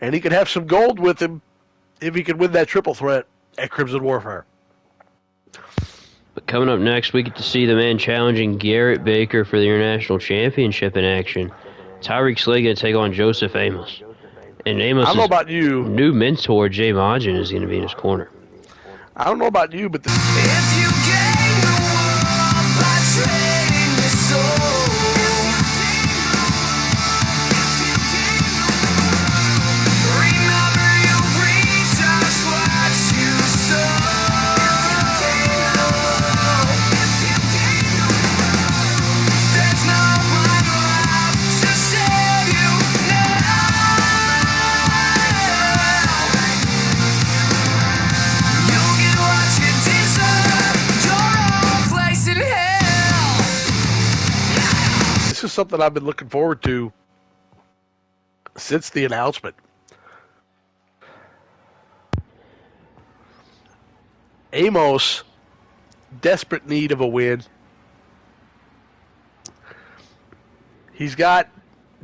and he could have some gold with him if he could win that triple threat at Crimson Warfare. But coming up next, we get to see the man challenging Garrett Baker for the International Championship in action. Tyreek Slade going to take on Joseph Amos. And Amos' I don't know about you. New mentor, Jay Majin, is going to be in his corner. I don't know about you, but If you gain the world by trading your soul, remember you reap just what you sow. There's no one left to save you now. You'll get what you deserve. Your own place in hell. this is something I've been looking forward to since the announcement. Amos, desperate need of a win. He's got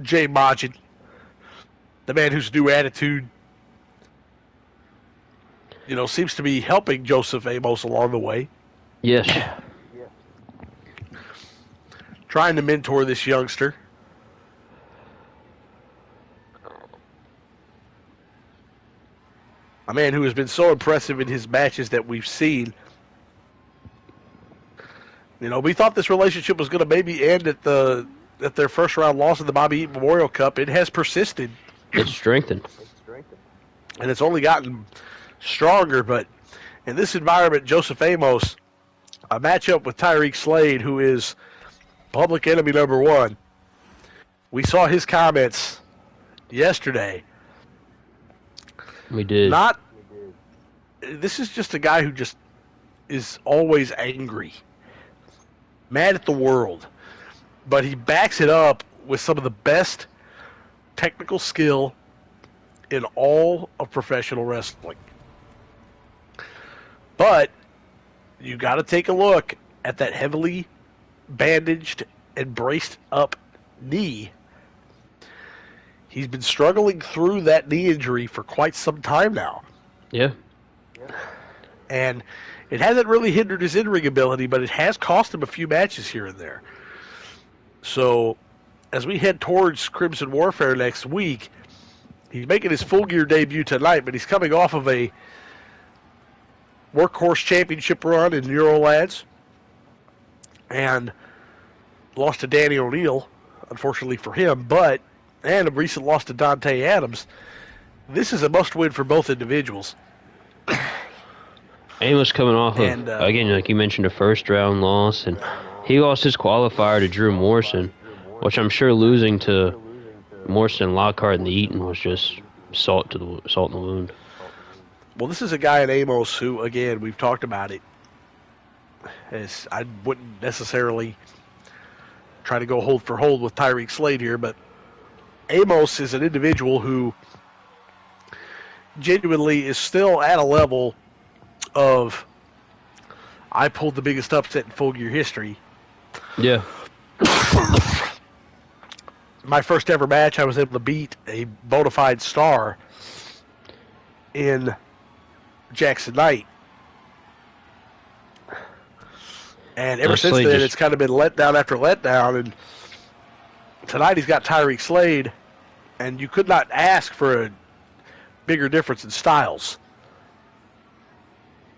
Jay Majin, the man whose new attitude, seems to be helping Joseph Amos along the way. Yes. Trying to mentor this youngster. A man who has been so impressive in his matches that we've seen. We thought this relationship was going to maybe end at their first round loss in the Bobby Eaton Memorial Cup. It has persisted. It's strengthened. And it's only gotten stronger, but in this environment, Joseph Amos, a matchup with Tyreek Slade, who is public enemy number one. We saw his comments yesterday. We did. This is just a guy who just is always angry, mad at the world, but he backs it up with some of the best technical skill in all of professional wrestling. But you got to take a look at that heavily bandaged and braced up knee. He's been struggling through that knee injury for quite some time now. Yeah. And it hasn't really hindered his in-ring ability, but it has cost him a few matches here and there. So, as we head towards Crimson Warfare next week, he's making his full gear debut tonight, but he's coming off of a Workhorse Championship run in Eurolads and lost to Danny O'Neil, unfortunately for him, and a recent loss to Dante Adams. This is a must-win for both individuals. Amos coming off of, again, like you mentioned, a first-round loss, and he lost his qualifier to Drew Morrison, which I'm sure losing to Morrison, Lockhart, and the Eaton was just salt in the wound. Well, this is a guy in Amos who, again, we've talked about it. As I wouldn't necessarily try to go hold for hold with Tyreek Slade here, but Amos is an individual who genuinely is still at a level of I pulled the biggest upset in full gear history. Yeah. My first ever match, I was able to beat a bona fide star in Jackson Knight. And ever since then, it's kind of been letdown after letdown. And tonight he's got Tyreek Slade, and you could not ask for a bigger difference in styles.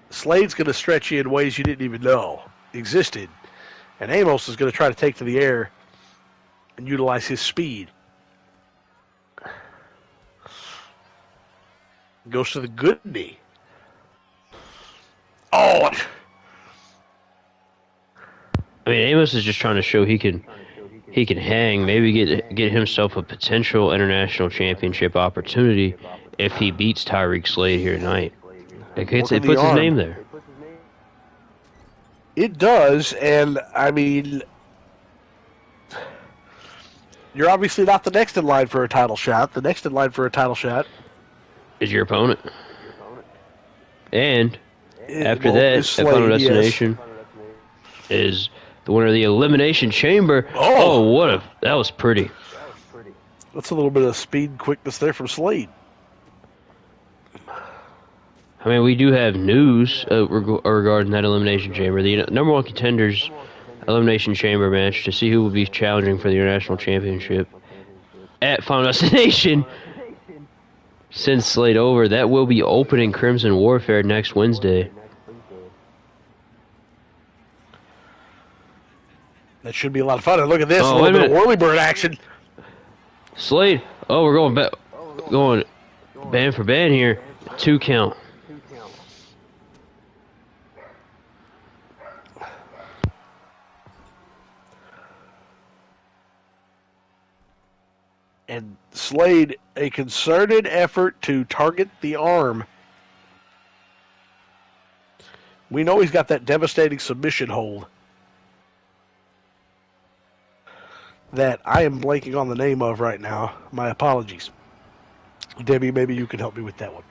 Slade's going to stretch you in ways you didn't even know existed. And Amos is going to try to take to the air and utilize his speed. Goes to the good knee. Oh! I mean, Amos is just trying to show he can hang, maybe get himself a potential international championship opportunity if he beats Tyreek Slade here tonight. It puts his name there. It does, and I mean, you're obviously not the next in line for a title shot. The next in line for a title shot is your opponent. And after that, Slade, Final Destination is the winner of the Elimination Chamber. Oh, that was pretty. That's a little bit of speed and quickness there from Slade. I mean, we do have news regarding that Elimination Chamber. The number one contenders Elimination Chamber match to see who will be challenging for the International Championship at Final Destination. Send Slade over. That will be opening Crimson Warfare next Wednesday. That should be a lot of fun. And look at this, a little bit of whirly bird action. Slade. Oh, we're going band for band here. 2 count. And Slade, a concerted effort to target the arm. We know he's got that devastating submission hold that I am blanking on the name of right now. My apologies. Debbie, maybe you can help me with that one.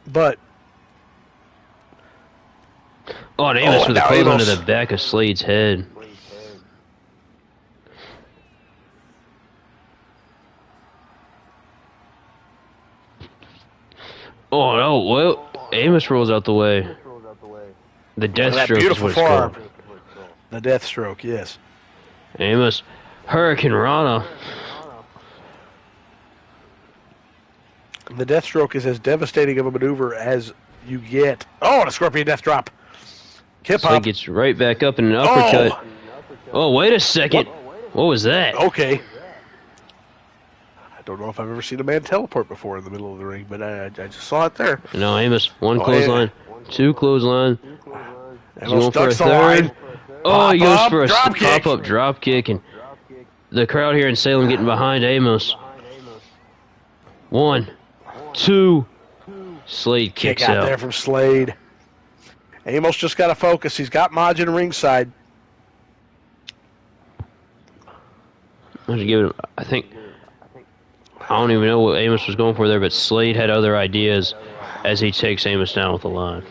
But and Amos with a close under the back of Slade's head. Oh, no, well, Amos rolls out the way. The death stroke is what it's called. The death stroke, yes. Amos, Hurricane Rana. The death stroke is as devastating of a maneuver as you get. Oh, and a scorpion death drop. Hip hop. Slade gets right back up in an uppercut. Oh, wait a second. What was that? Okay. I don't know if I've ever seen a man teleport before in the middle of the ring, but I just saw it there. No, Amos, 1 clothesline, 2 clothesline. He's going for a 3rd. Oh, he goes for a pop-up drop kick, and the crowd here in Salem getting behind Amos. 1, 2. Slade kicks out. There from Slade. Amos just got to focus. He's got Majin ringside. I don't even know what Amos was going for there, but Slade had other ideas as he takes Amos down with the line.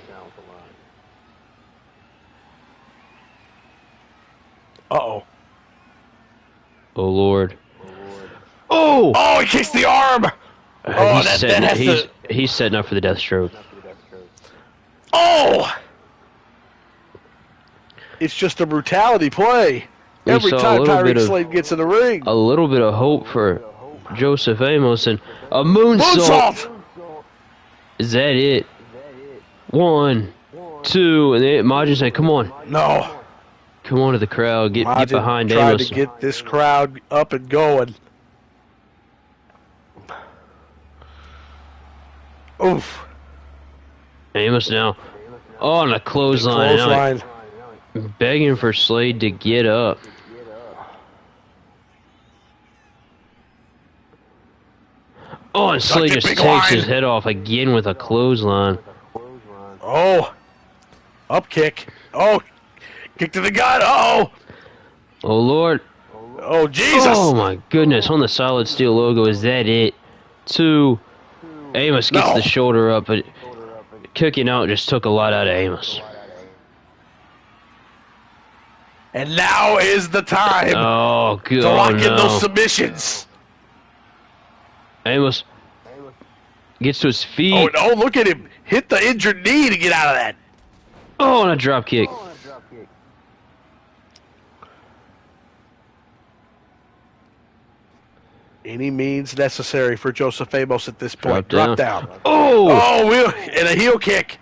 Oh Lord. Oh! Oh, he kicks the arm. Oh, he's that setting, has to. he's setting up for the death stroke. Oh! It's just a brutality play. We Every saw a time little bit Tyreek of Slade gets in the ring. a little bit of hope for Joseph Amos and a moonsault. Moonsault! Is that it? 1, 2, and then Majin said, "Come on, No. come on to the crowd, get Majin behind tried Amos." to get this crowd up and going. Oof. Amos now, on a clothesline, Clothesline. begging for Slade to get up. Oh, and Slade it, just big takes line. his head off again with a clothesline. Oh. Up kick. Oh. Kick to the gut. Oh. Oh Lord. Oh, Jesus. Oh my goodness, on the solid steel logo, is that it? 2, Amos gets No. the shoulder up, but kicking out just took a lot out of Amos. And now is the time Oh, good. to lock Oh, in no. those submissions. Amos gets to his feet. Oh, no, look at him. Hit the injured knee to get out of that. Oh, and a drop kick. Any means necessary for Joseph Amos at this point. Drop Drop down. Oh! Oh, and a heel kick.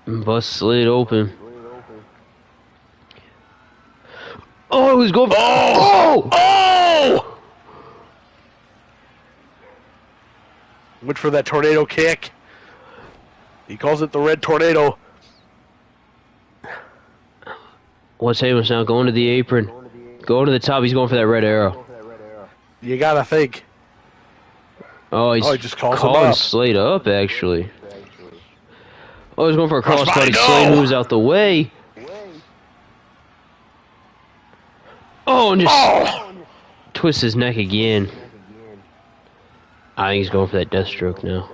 Bust Slade open. Oh, he's going. Oh! Oh! Went for that tornado kick. He calls it the red tornado. What's Amos now? Going to the apron. Going to the top. He's going for that red arrow. You gotta think. Oh, he's he just calls him calling up. Slade up, actually. Oh, he's going for a crossbody. Crossbody, no! Slade moves out the way. Oh, and just twists his neck again. I think he's going for that death stroke now.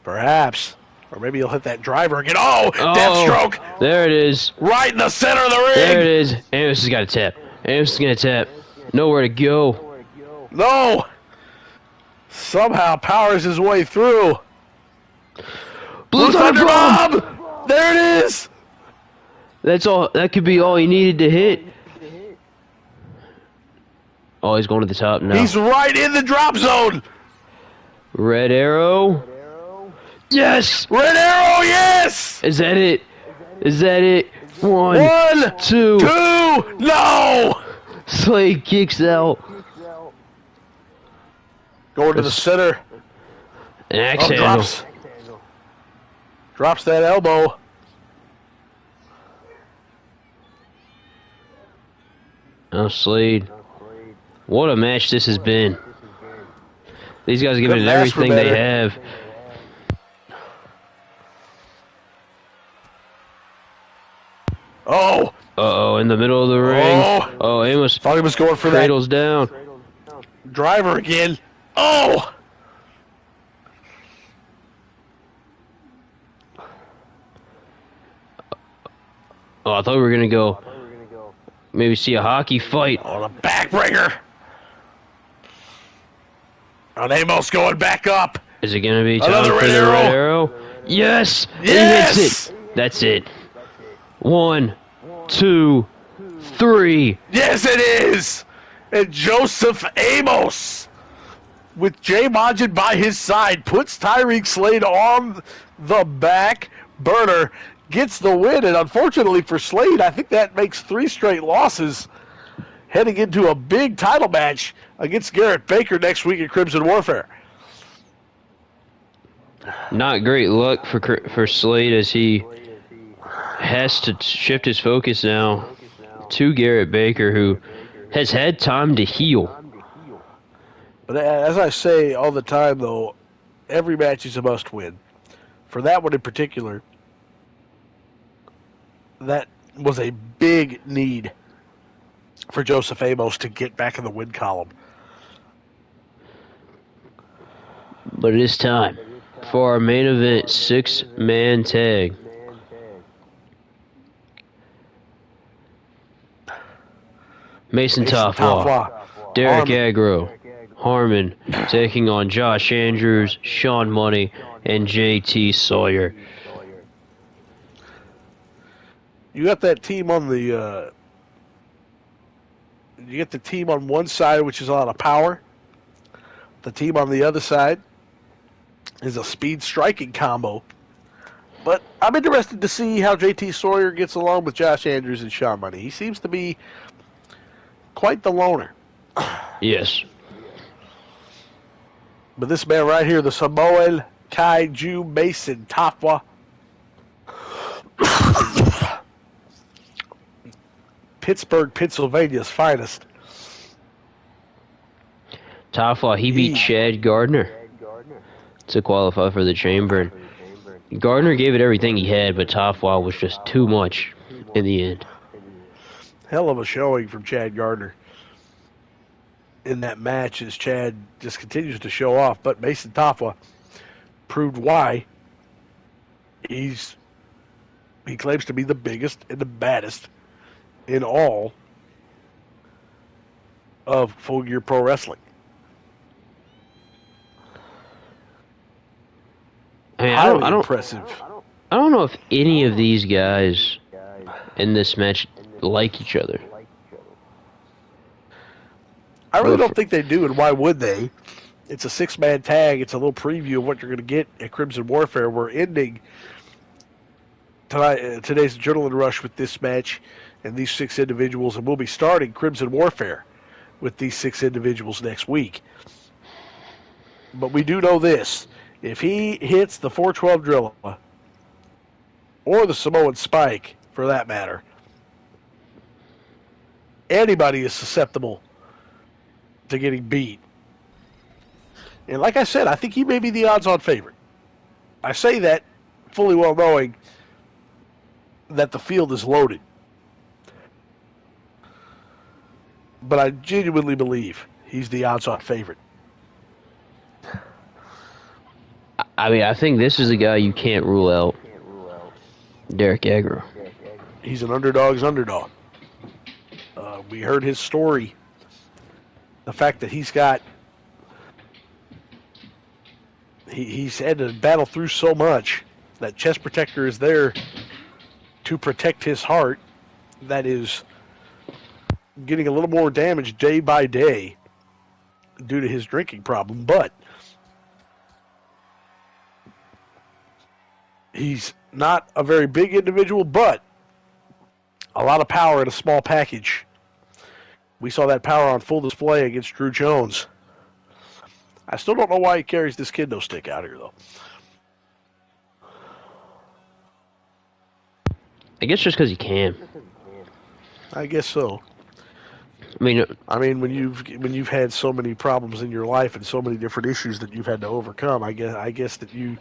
Perhaps. Or maybe he'll hit that driver again. Oh, death stroke. There it is. Right in the center of the ring. There it is. Amos has got to tap. Amos is going to tap. Nowhere to go. No. Somehow powers his way through. Blue Thunder Bomb! There it is. That's all. That could be all he needed to hit. Oh, he's going to the top now. He's right in the drop zone. Red arrow. Yes! Red arrow, yes! Is that it? Is that it? 1, 2. 2, no! Slade kicks out. Going to the center. An axe handle. Drops that elbow. Oh, Slade. What a match this has been. These guys are giving it Couldn't ask for everything they better. have. Oh! Uh-oh, in the middle of the ring. Oh, Amos Thought he was going for cradles down. that driver again. Oh! Oh, I thought we were going to go maybe see a hockey fight. On a backbreaker. And Amos going back up. Is it going to be time Another for red the arrow. red arrow? Yes! Yes! He hits it. That's it. 1, 2, 3. Yes, it is! And Joseph Amos, with Jay Majin by his side, puts Tyreek Slade on the back burner, gets the win, and unfortunately for Slade, I think that makes 3 straight losses, heading into a big title match against Garrett Baker next week at Crimson Warfare. Not great luck for Slade as he has to shift his focus now to Garrett Baker, who has had time to heal. But as I say all the time, though, every match is a must-win. For that one in particular, that was a big need for Joseph Amos to get back in the win column. But it is time for our main event 6-man tag. Mason Taufua Derek Harman. Aggro, Harman taking on Josh Andrews, Shawn Money, and JT Sawyer. You got that team on the. You get the team on one side, which is a lot of power. The team on the other side is a speed striking combo. But I'm interested to see how JT Sawyer gets along with Josh Andrews and Shawn Money. He seems to be quite the loner. Yes. But this man right here, the Samoan Kaiju Mason Taufua. Pittsburgh, Pennsylvania's finest. Taufua, he beat Chad Gardner to qualify for the chamber. Gardner gave it everything he had, but Taufua was just too much in the end. Hell of a showing from Chad Gardner in that match as Chad just continues to show off. But Mason Taufua proved why he claims to be the biggest and the baddest in all of Full Gear Pro Wrestling. I mean, Highly impressive. I don't know if any of these guys in this match like each other. I really don't think they do, and why would they? It's a six-man tag. It's a little preview of what you're going to get at Crimson Warfare. We're ending today's Adrenaline Rush with this match and these six individuals, and we'll be starting Crimson Warfare with these six individuals next week. But we do know this. If he hits the 412 Drilla, or the Samoan Spike, for that matter, anybody is susceptible to getting beat. And like I said, I think he may be the odds-on favorite. I say that fully well knowing that the field is loaded. But I genuinely believe he's the odds-on favorite. I mean, I think this is a guy you can't rule out. Derek Aggro. He's an underdog's underdog. We heard his story. The fact that he's had to battle through so much. That chest protector is there to protect his heart. That is getting a little more damage day by day due to his drinking problem. But he's not a very big individual, but a lot of power in a small package. We saw that power on full display against Drew Jones. I still don't know why he carries this kendo stick out here, though. I guess just because he can. I guess so. I mean, when you've had so many problems in your life and so many different issues that you've had to overcome, I guess that you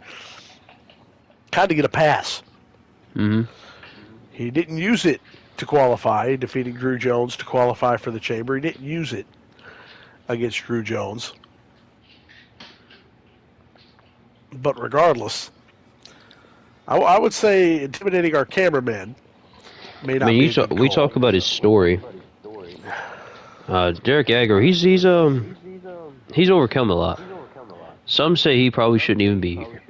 kind of get a pass. Mm-hmm. He didn't use it to qualify, defeating Drew Jones to qualify for the chamber. He didn't use it against Drew Jones. But regardless, I would say intimidating our cameraman may not be a good we call. talk about his story. Derek Aggro, he's overcome a lot. Some say he probably shouldn't even be here.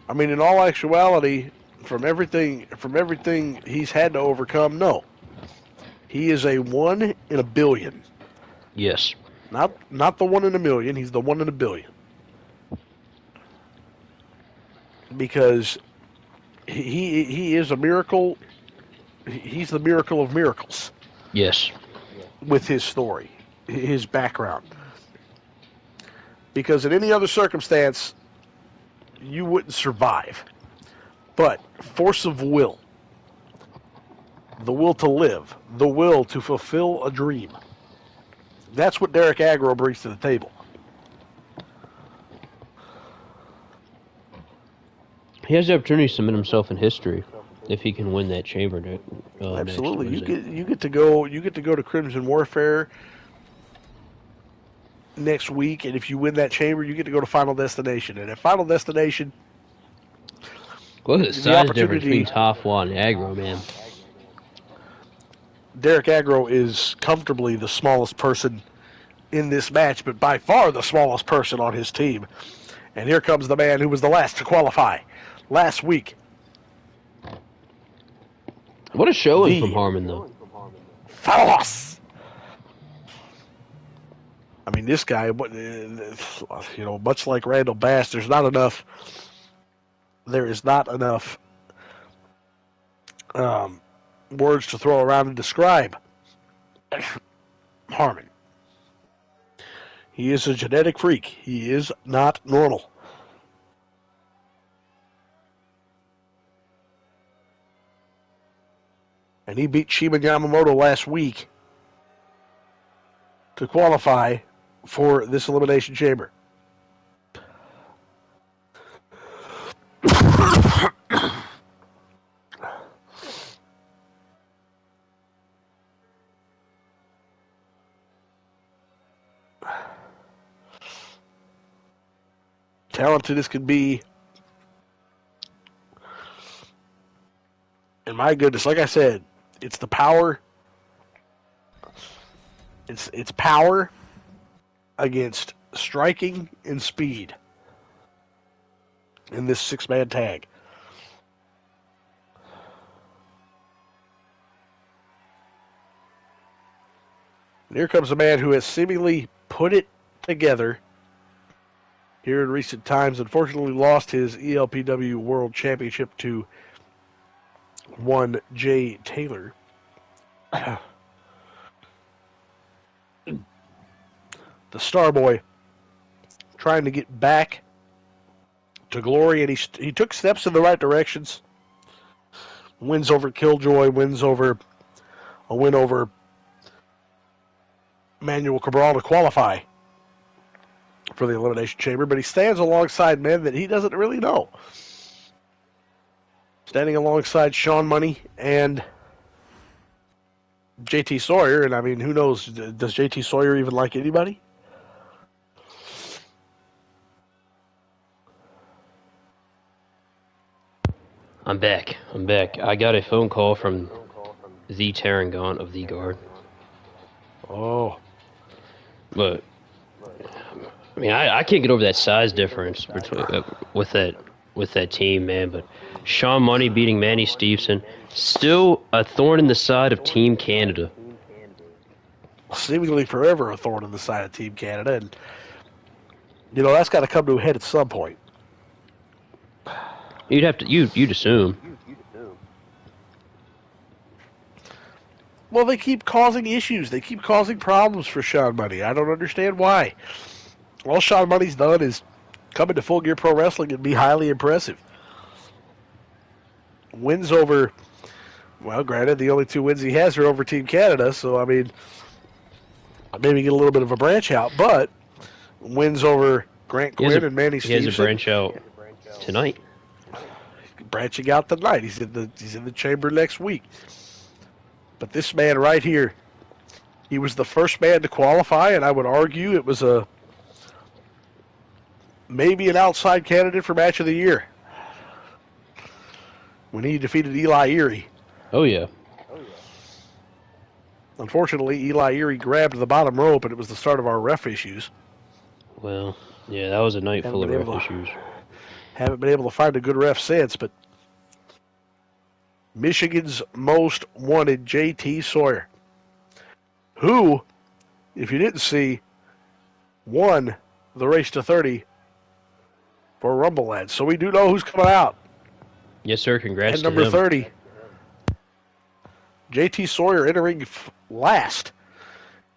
I mean, in all actuality, from everything he's had to overcome, no. He is a 1 in a billion. Yes. Not the 1 in a million. He's the 1 in a billion. Because he is a miracle. He's the miracle of miracles. Yes. With his story, his background. Because in any other circumstance, you wouldn't survive. But force of will, the will to live, the will to fulfill a dream, that's what Derek Aggro brings to the table. He has the opportunity to submit himself in history if he can win that chamber. Absolutely, you get to go to Crimson Warfare next week, and if you win that chamber, you get to go to Final Destination. And at Final Destination, look at the size difference between Taufua and Aggro, man. Derek Aggro is comfortably the smallest person in this match, but by far the smallest person on his team. And here comes the man who was the last to qualify last week. What a showing from Harman, though. Falos! I mean, this guy, you know, much like Randall Bass, there is not enough words to throw around and describe Harman. He is a genetic freak. He is not normal. And he beat Shima Yamamoto last week to qualify for this Elimination Chamber. Talented as can be. And my goodness, like I said, it's the power. It's power against striking and speed in this six-man tag. And here comes a man who has seemingly put it together here in recent times. Unfortunately lost his ELPW World Championship to one Jay Taylor. The Starboy trying to get back to glory, and he took steps in the right directions. Wins over Killjoy, win over Manuel Cabral to qualify for the Elimination Chamber, but he stands alongside men that he doesn't really know. Standing alongside Shawn Money and JT Sawyer, and I mean, who knows, does JT Sawyer even like anybody? I'm back. I got a phone call from the Tarrangont of the Guard. Oh. But, I mean, I can't get over that size difference between with that team, man. But Shawn Money beating Manny Stevenson, still a thorn in the side of Team Canada. Seemingly forever a thorn in the side of Team Canada, and you know that's got to come to a head at some point. You'd assume. Well, they keep causing issues. They keep causing problems for Shawn Money. I don't understand why. All Shawn Money's done is come into Full Gear Pro Wrestling and be highly impressive. Wins over, well, granted, the only two wins he has are over Team Canada, so, I mean, maybe get a little bit of a branch out, but wins over Grant Quinn and Manny Stevenson. He has a branch out tonight. Branching out tonight. He's in the chamber next week. But this man right here, he was the first man to qualify, and I would argue it was maybe an outside candidate for Match of the Year when he defeated Eli Erie. Oh, yeah. Unfortunately, Eli Erie grabbed the bottom rope, and it was the start of our ref issues. Well, yeah, that was a night full of ref issues. Haven't been able to find a good ref since, but Michigan's most wanted JT Sawyer, who, if you didn't see, won the race to 30 for Rumble Lads. So we do know who's coming out. Yes, sir. Congrats at to number him. 30. JT Sawyer entering last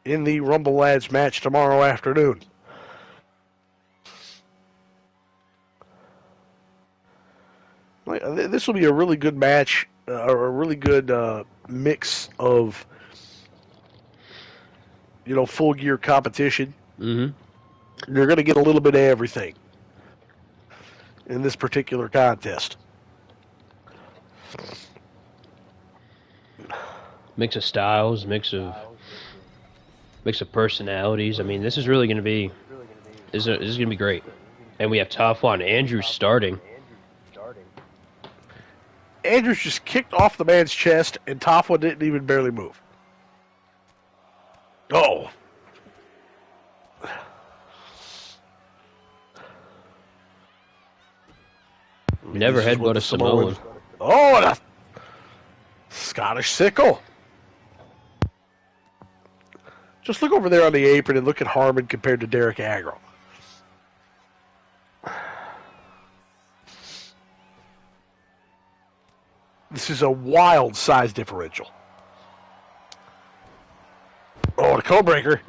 in the Rumble Lads match tomorrow afternoon. This will be a really good match, a really good mix of, full gear competition. Mm-hmm. You're going to get a little bit of everything in this particular contest. Mix of styles, mix of personalities. I mean, this is really going to be this is going to be great. And we have Taufua and Andrew starting. Andrews just kicked off the man's chest, and Taufua didn't even barely move. Oh. Never This is headbutt what a the Samoan. Oh, and a Scottish sickle. Just look over there on the apron and look at Harman compared to Derek Aggro. This is a wild size differential. Oh, the code breaker.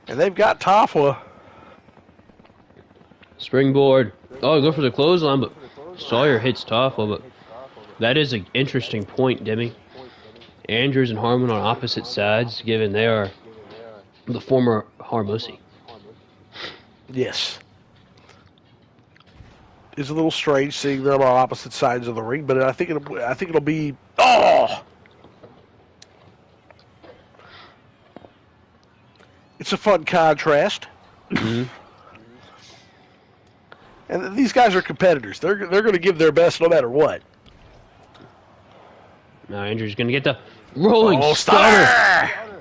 And they've got Taufua. Springboard. Oh, go for the clothesline, but Sawyer hits Taufua, but that is an interesting point, Demi. Andrews and Harman on opposite sides, given they are the former Harmosi. Yes. It's a little strange seeing them on opposite sides of the ring, but I think it'll be. Oh! It's a fun contrast. Mm-hmm. And these guys are competitors. They're going to give their best no matter what. Now Andrews going to get the rolling stunner stunner!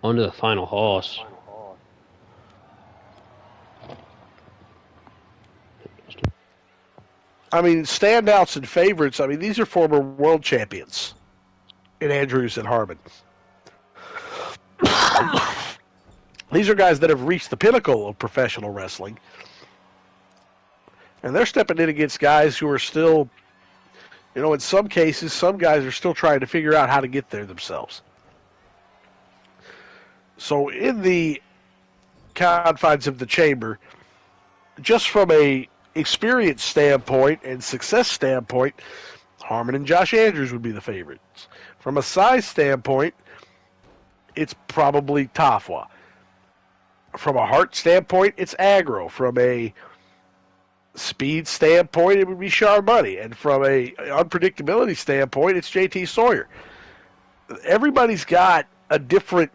onto the final horse. I mean, standouts and favorites. I mean, these are former world champions in Andrews and Harman. These are guys that have reached the pinnacle of professional wrestling. And they're stepping in against guys who are still, in some cases, some guys are still trying to figure out how to get there themselves. So in the confines of the chamber, just from a experience standpoint and success standpoint, Harman and Josh Andrews would be the favorites. From a size standpoint, it's probably Taufua. From a heart standpoint, it's Aggro. From a speed standpoint, it would be Shawn. And from a unpredictability standpoint, it's JT Sawyer. Everybody's got a different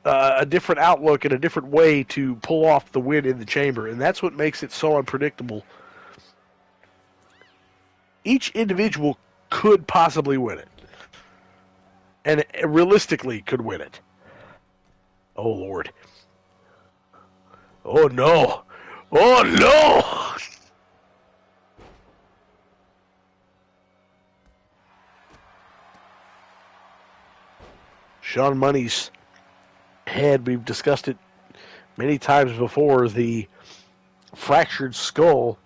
outlook and a different way to pull off the win in the chamber, and that's what makes it so unpredictable. Each individual could possibly win it, and realistically could win it. Oh, Lord. Oh, no. Oh, no! Shawn Money's head, we've discussed it many times before, the fractured skull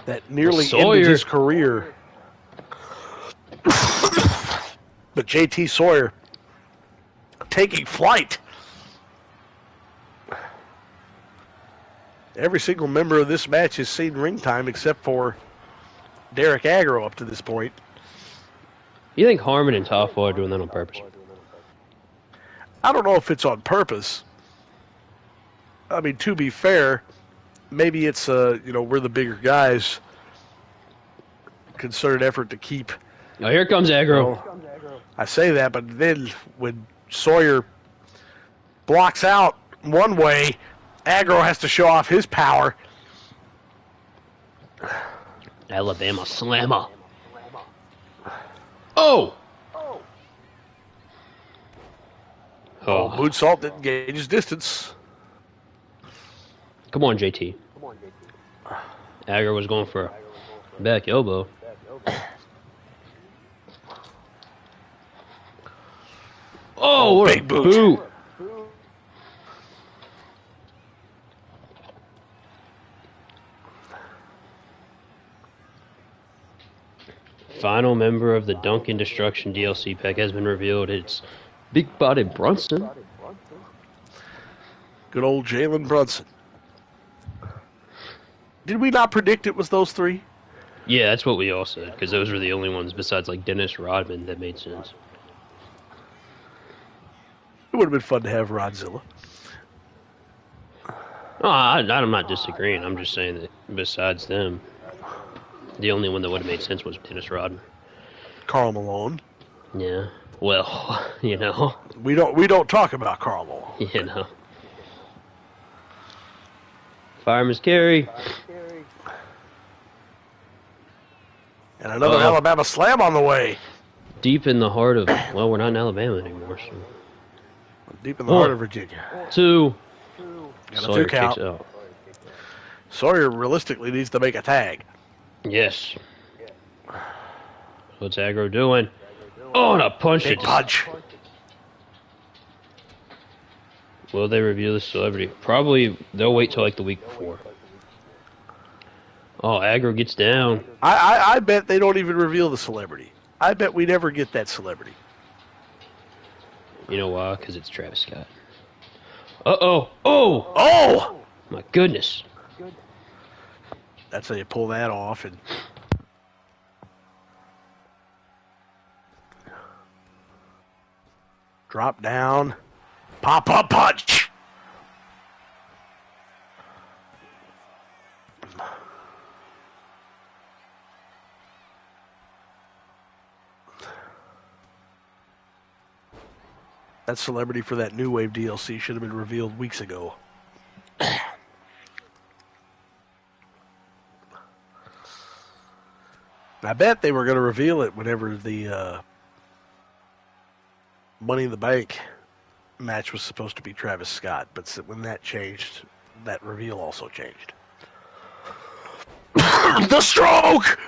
that nearly ended his career. But JT Sawyer taking flight. Every single member of this match has seen ring time except for Derek Aggro up to this point. You think Harman and Taufua are doing that on purpose? I don't know if it's on purpose. I mean, to be fair, maybe it's we're the bigger guys. Concerted effort to keep. Oh, here comes Aggro. I say that, but then when Sawyer blocks out one way, Aggro has to show off his power. Alabama slammer. Oh! Oh, moonsault didn't gauge his distance. Come on, JT. Aggro was going for a back elbow. Oh, what big a boot. boot. Final member of the Duncan Destruction DLC pack has been revealed. It's Big Body Brunson. Good old Jalen Brunson. Did we not predict it was those three? Yeah, that's what we all said, because those were the only ones besides like Dennis Rodman that made sense. It would have been fun to have Rodzilla. Oh, I'm not disagreeing. I'm just saying that besides them, the only one that would have made sense was Dennis Rodman. Karl Malone. Yeah. Well, you know. We don't talk about Karl Malone. You know. Fireman's carry. And another Uh-oh. Alabama slam on the way. Deep in the heart of, well, we're not in Alabama anymore. So. Deep in the heart of Virginia. 2. Got a Sawyer 2 count. kicks out. Sawyer realistically needs to make a tag. Yes. What's Aggro doing? Oh, and a punch. Big punch. Will they reveal the celebrity? Probably they'll wait till like the week before. Oh, Aggro gets down. I bet they don't even reveal the celebrity. I bet we never get that celebrity. You know why? Because it's Travis Scott. Uh-oh. Oh! Oh! My goodness. That's how you pull that off. And drop down. Pop-up punch. That celebrity for that New Wave DLC should have been revealed weeks ago. I bet they were going to reveal it whenever the Money in the Bank match was supposed to be Travis Scott, but when that changed, that reveal also changed. The stroke!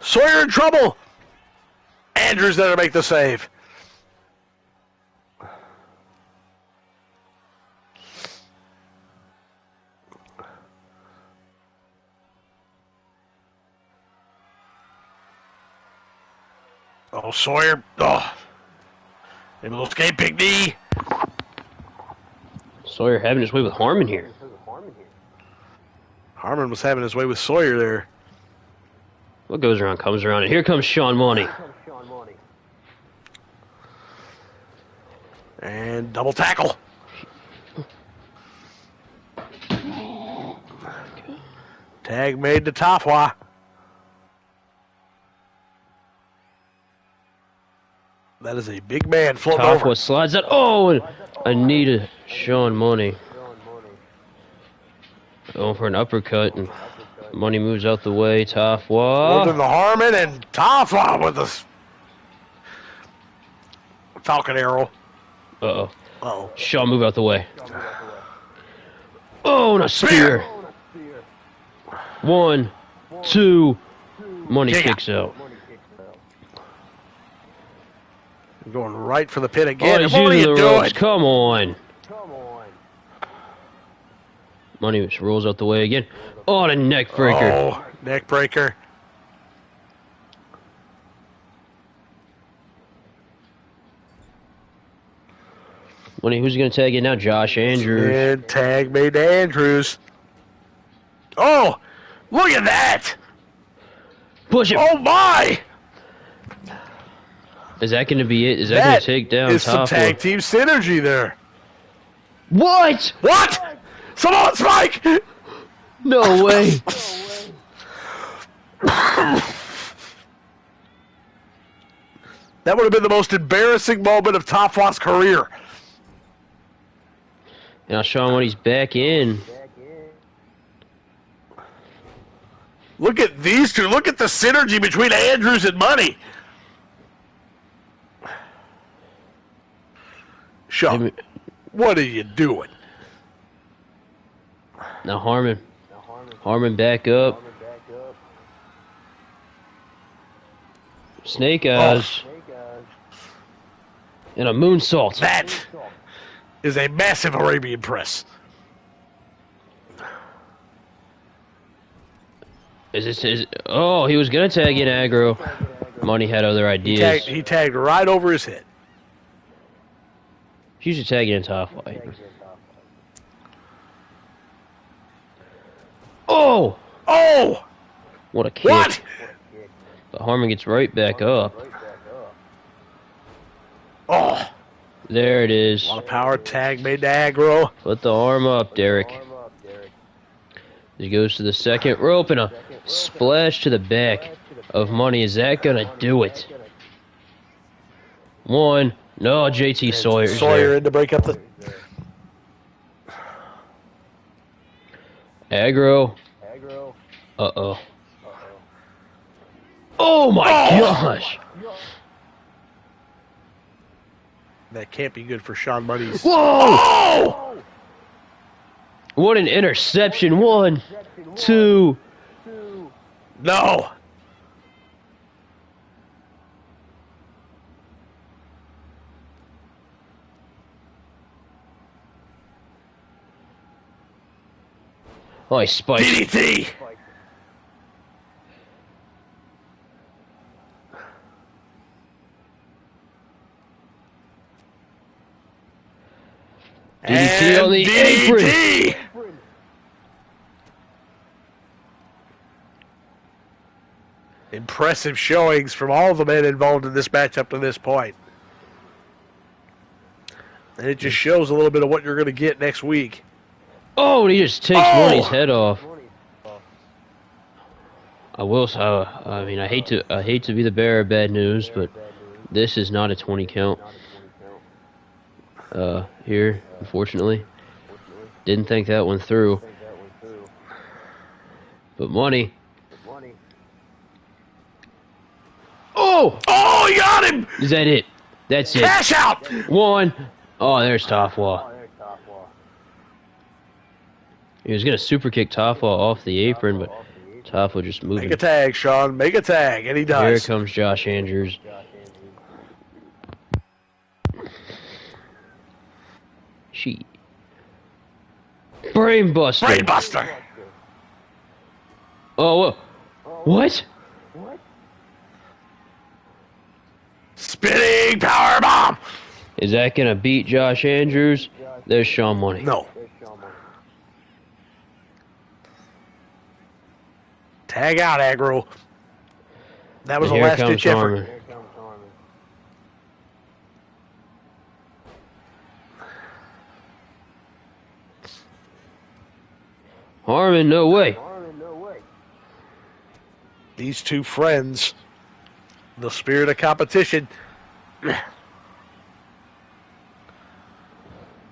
Sawyer in trouble! Andrews there to make the save. Oh, Sawyer. Oh. Maybe a little escaping knee. Sawyer having his way with Harman here. Harman was having his way with Sawyer there. What goes around comes around, and here comes Shawn Money. And double tackle. Tag made to Taufua. That is a big man floating Taufua over. slides out. Oh, and Anita Shawn Money. Going for an uppercut, and Money moves out the way. Taufua. Holding the Harman, and Taufua with the Falcon arrow. Uh-oh. Uh-oh. Shawn move out the way. Oh, and a spear. 1, 2. Money Kick kicks out. Going right for the pin again. Oh, he's What are using you the doing? ropes. Come on. Money just rolls out the way again. Oh, and a neck breaker. Oh, neck breaker. Money, who's going to tag in now? Josh Andrews. And tag made to Andrews. Oh, look at that. Push it. Oh, my. Is that going to be it? Is that going to take down is some Taufua? tag team synergy there. What? What? Samoan Spike! No way. That would have been the most embarrassing moment of Taufua's career. Now Shawn Money's back in. Look at these two. Look at the synergy between Andrews and Money. Shawn, what are you doing? Now Harman. Harman back up. Snake Eyes. And a moonsault. That is a massive Arabian press. Oh, he was going to tag in Aggro. Money had other ideas. He tagged right over his head. He should tag in Taufua. Oh! Oh! What a kick. What? But Harman gets right back up. Oh! There it is. A lot of power tag made to Aggro. Put the arm up, Derek. He goes to the second rope and a splash to the back of Money. Is that going to do it? 1. No, JT Sawyer's Sawyer there. in to break up the... Aggro. Uh-oh. Oh my Oh! gosh! That can't be good for Shawn Money's. Whoa! Oh! What an interception! 1, 2. No. Oh, he spiked. DDT. DDT on the apron. DDT. Impressive showings from all the men involved in this match up to this point. And it just shows a little bit of what you're going to get next week. Oh, and he just takes Money's head off. I will. I mean, I hate to be the bearer of bad news, but this is not a 20 count. Here, unfortunately, didn't think that one through. But Money. Oh! Oh, he got him! Is that it? That's it. Cash out! 1. Oh, there's Taufua. He was gonna super kick Taufua off the apron, but Taufua just moving. Make a tag, Shawn. Make a tag, and he does. Here comes Josh Andrews. She. Brainbuster. Brainbuster. Oh, what? Spinning power bomb. Is that gonna beat Josh Andrews? There's Shawn Money. No. Tag out, Aggro. That was a Here last comes ditch effort. Harman. Harman, no way. These two friends, the spirit of competition.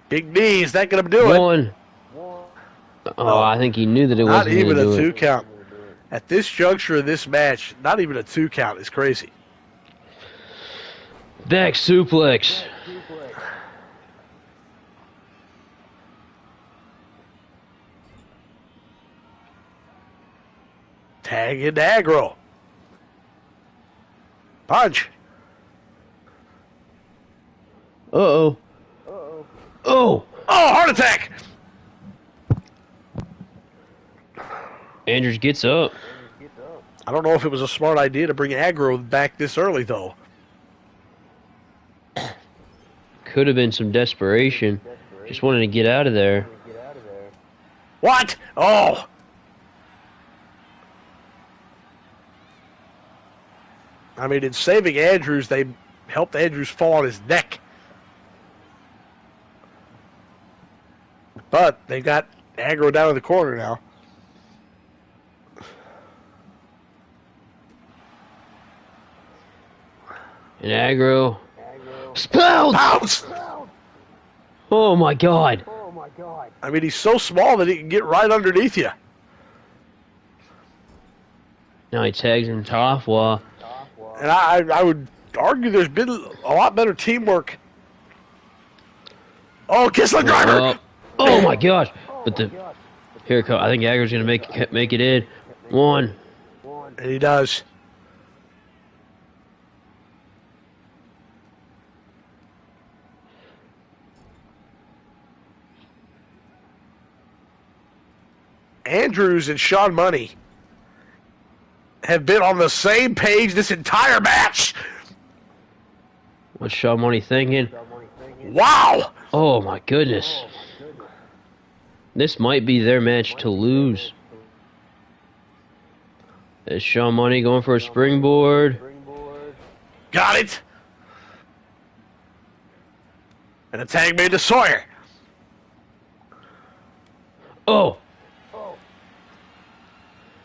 Big knee, is that going to do it? 1. Oh, I think he knew that it Not wasn't even gonna a do 2 it. count. At this juncture of this match, not even a 2 count is crazy. Back suplex. Tag into Aggro. Punch. Uh-oh. Oh! Oh, heart attack. Andrews gets up. I don't know if it was a smart idea to bring Aggro back this early, though. Could have been some desperation. Just wanted to get out of there. What? Oh. I mean, in saving Andrews, they helped Andrews fall on his neck. But they got Aggro down in the corner now. And Aggro. Spelled! Bounce! Oh my god. I mean, he's so small that he can get right underneath you. Now he tags in Taufua. And I would argue there's been a lot better teamwork. Oh, Kissler driver! Oh my gosh. But here it comes. I think Aggro's gonna make it in. 1. And he does. Andrews and Shawn Money have been on the same page this entire match. What's Shawn Money thinking? Wow! Oh my goodness. This might be their match to lose. Is Shawn Money going for a springboard? Got it. And a tag made to Sawyer. Oh!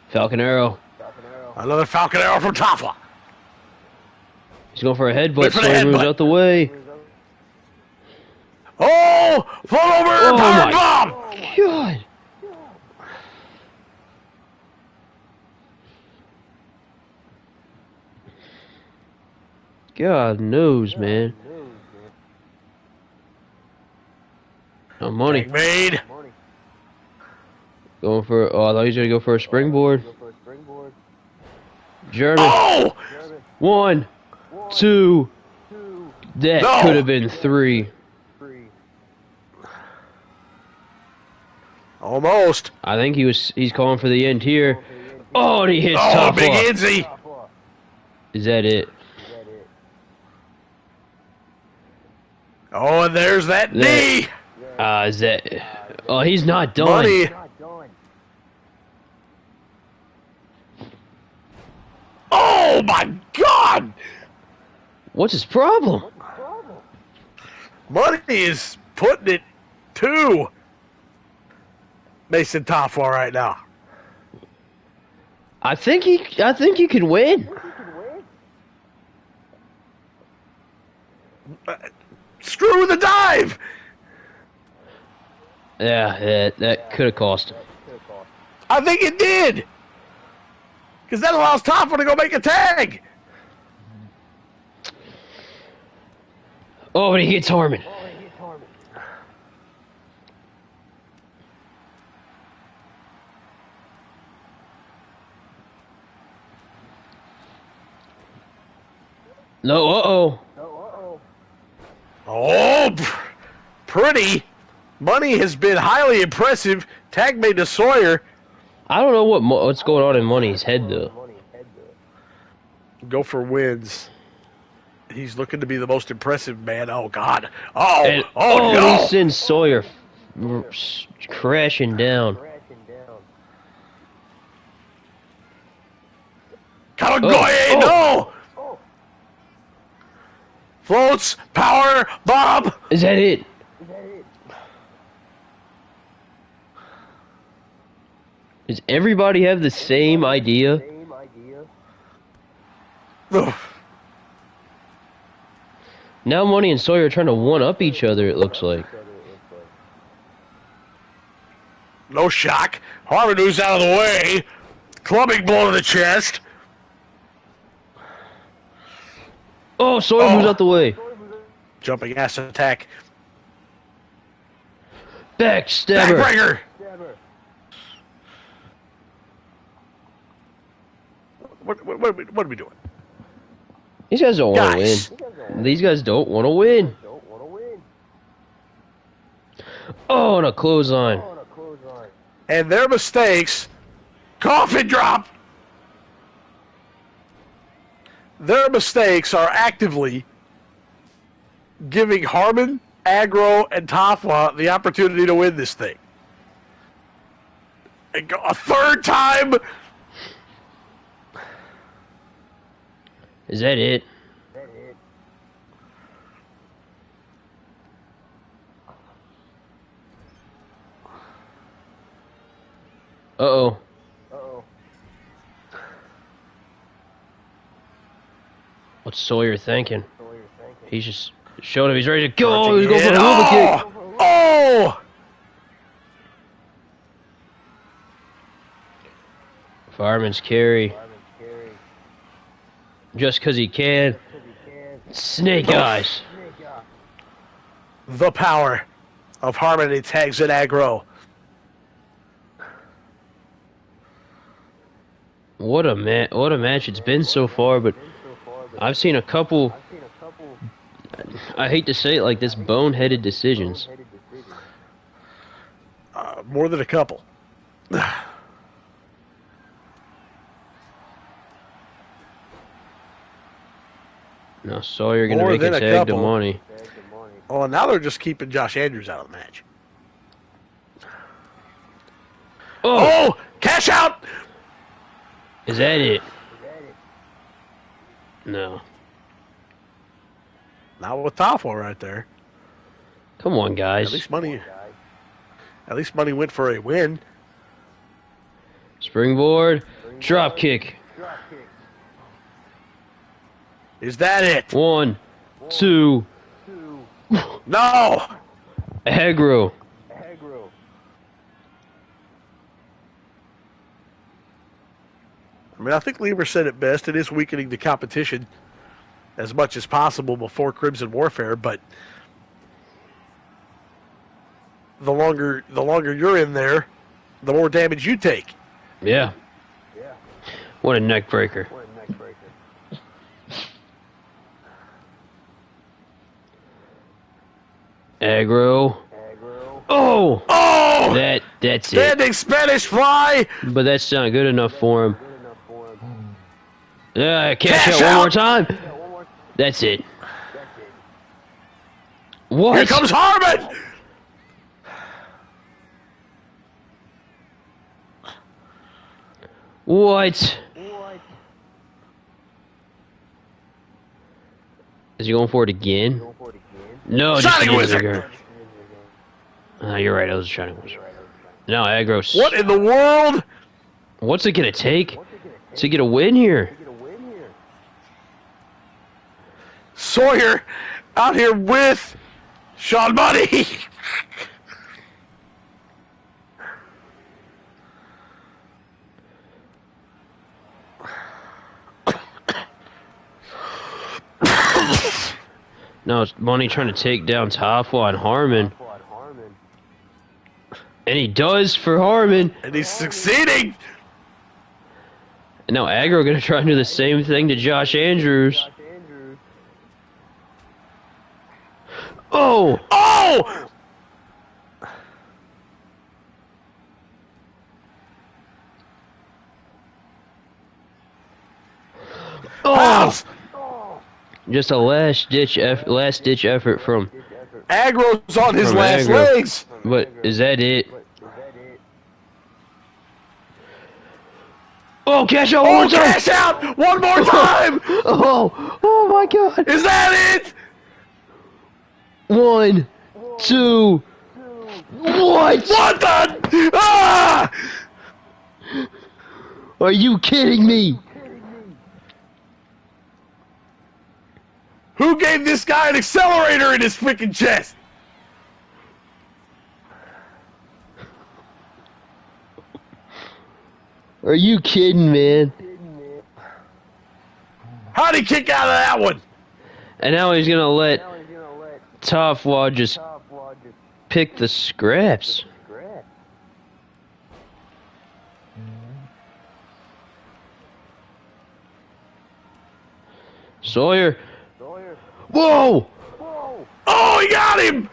Falcon Arrow. Another Falcon Arrow from Taufua. He's going for a headbutt. Wait for the Sawyer moves headbutt. out the way. Oh! Fall over! Oh Power my bomb! God! God knows, man. No money. Tag made. Going for. Oh, I thought he was gonna go for a springboard. German. Oh! 1, 2. That No! could have been 3. Almost. I think he's calling for the end here. Oh, and he hits Oh, big Taufua. Izzy. Is that it? Oh, and there's that knee. Is that? Oh, he's not done. Money. Oh my God! What's his problem? Money is putting it to Mason Taufua right now. I think he can win. Screw the dive. Yeah, that could have cost him. I think it did. Because that allows Taufua to go make a tag. Oh, but he hits Harman. No, Oh, pretty. Money has been highly impressive. Tag made to Sawyer. I don't know what's going on in Money's head, though. Go for wins. He's looking to be the most impressive man. Oh, God. Oh, And, no. he sends Sawyer crashing down. Kalagoye, no. Floats, power, bomb. Is that it? Does everybody have the same idea? Ugh. Now Money and Sawyer are trying to one-up each other, it looks like. No shock. Harman moves out of the way. Clubbing blow to the chest. Oh, Sawyer moves out the way. Jumping ass attack. Backstabber. Backbreaker. What are we doing? These guys don't want to Guys. win. These guys don't want to win. Oh, and a clothesline. And their mistakes. Coffin drop. Their mistakes are actively giving Harman, Aggro, and Taufua the opportunity to win this thing. And go a third time. Is that it? Uh-oh. What's Sawyer thinking? He's just showing him he's ready to go. Oh, he's going for a wheel kick. Oh! Fireman's carry. Just because he can. Snake eyes. The power of Harman and tags and Aggro. What a match it's been so far, but I've seen a couple, I hate to say it like this, boneheaded decisions. More than a couple. Now Sawyer going to More make a than a tag to couple. Money. Oh, and now they're just keeping Josh Andrews out of the match. Oh! Oh! Cash out! Is that it? No. Not with Taufua right there. Come on, guys. At least money went for a win. Springboard. Drop kick. Is that it? 1, 2. No! Aggro. I mean, I think Lieber said it best. It is weakening the competition. as much as possible before Crimson Warfare, but the longer you're in there, the more damage you take. Yeah. What a neck breaker. Aggro. Oh! Oh! That's it. Standing Spanish fly! But that's not good enough for him. Yeah, cash out out! one more time. That's it. What? Here comes Harman! What? Is he going for it again? No, Shining just Wizard. You're right, I was Shining Wizard. Now Aggro. What in the world? What's it gonna take to get a win here? Sawyer out here with Shawn Money. Now it's Money trying to take down Taufua and Harman. And he does for Harman. And he's succeeding. And now Aggro gonna try and do the same thing to Josh Andrews. Oh! Oh! Oh! Just a last-ditch effort from Aggro's on his From last Aggro. legs. But is that it? Oh, cash out one Oh, more time! cash out one more time. Oh my God! Is that it? 1, 2. What? What the? Ah! Are you kidding me? Who gave this guy an accelerator in his freaking chest? Are you kidding, man? How'd he kick out of that one? And now he's gonna let Taufua just pick the scraps. Sawyer. Whoa! Oh, he got him!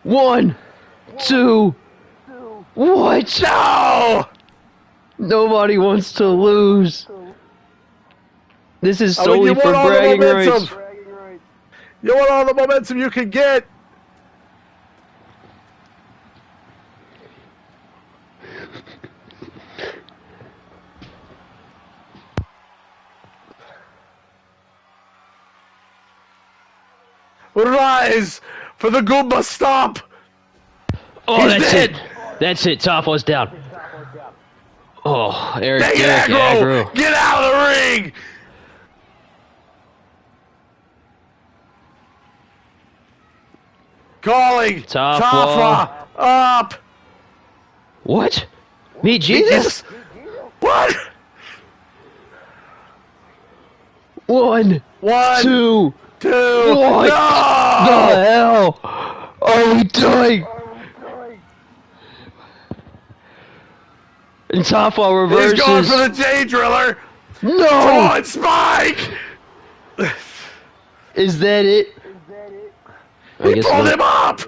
1, 2. What? No! Nobody wants to lose. This is I mean, solely you for want all the bragging rights. momentum. You want all the momentum you can get. Rise for the Goomba stomp. Oh, He's that's dead. it. That's it. Taufua's down. Oh, Derek Dang it, Aggro. Aggro! Get out of the ring! Calling Taufua. up. What? Me, Jesus? What? 1, 1, 2. 2. What No! the hell are we doing? And Taufua reverses. He's going for the J Driller. No! Come on, Spike! Is that it? I He guess pulled not. him up.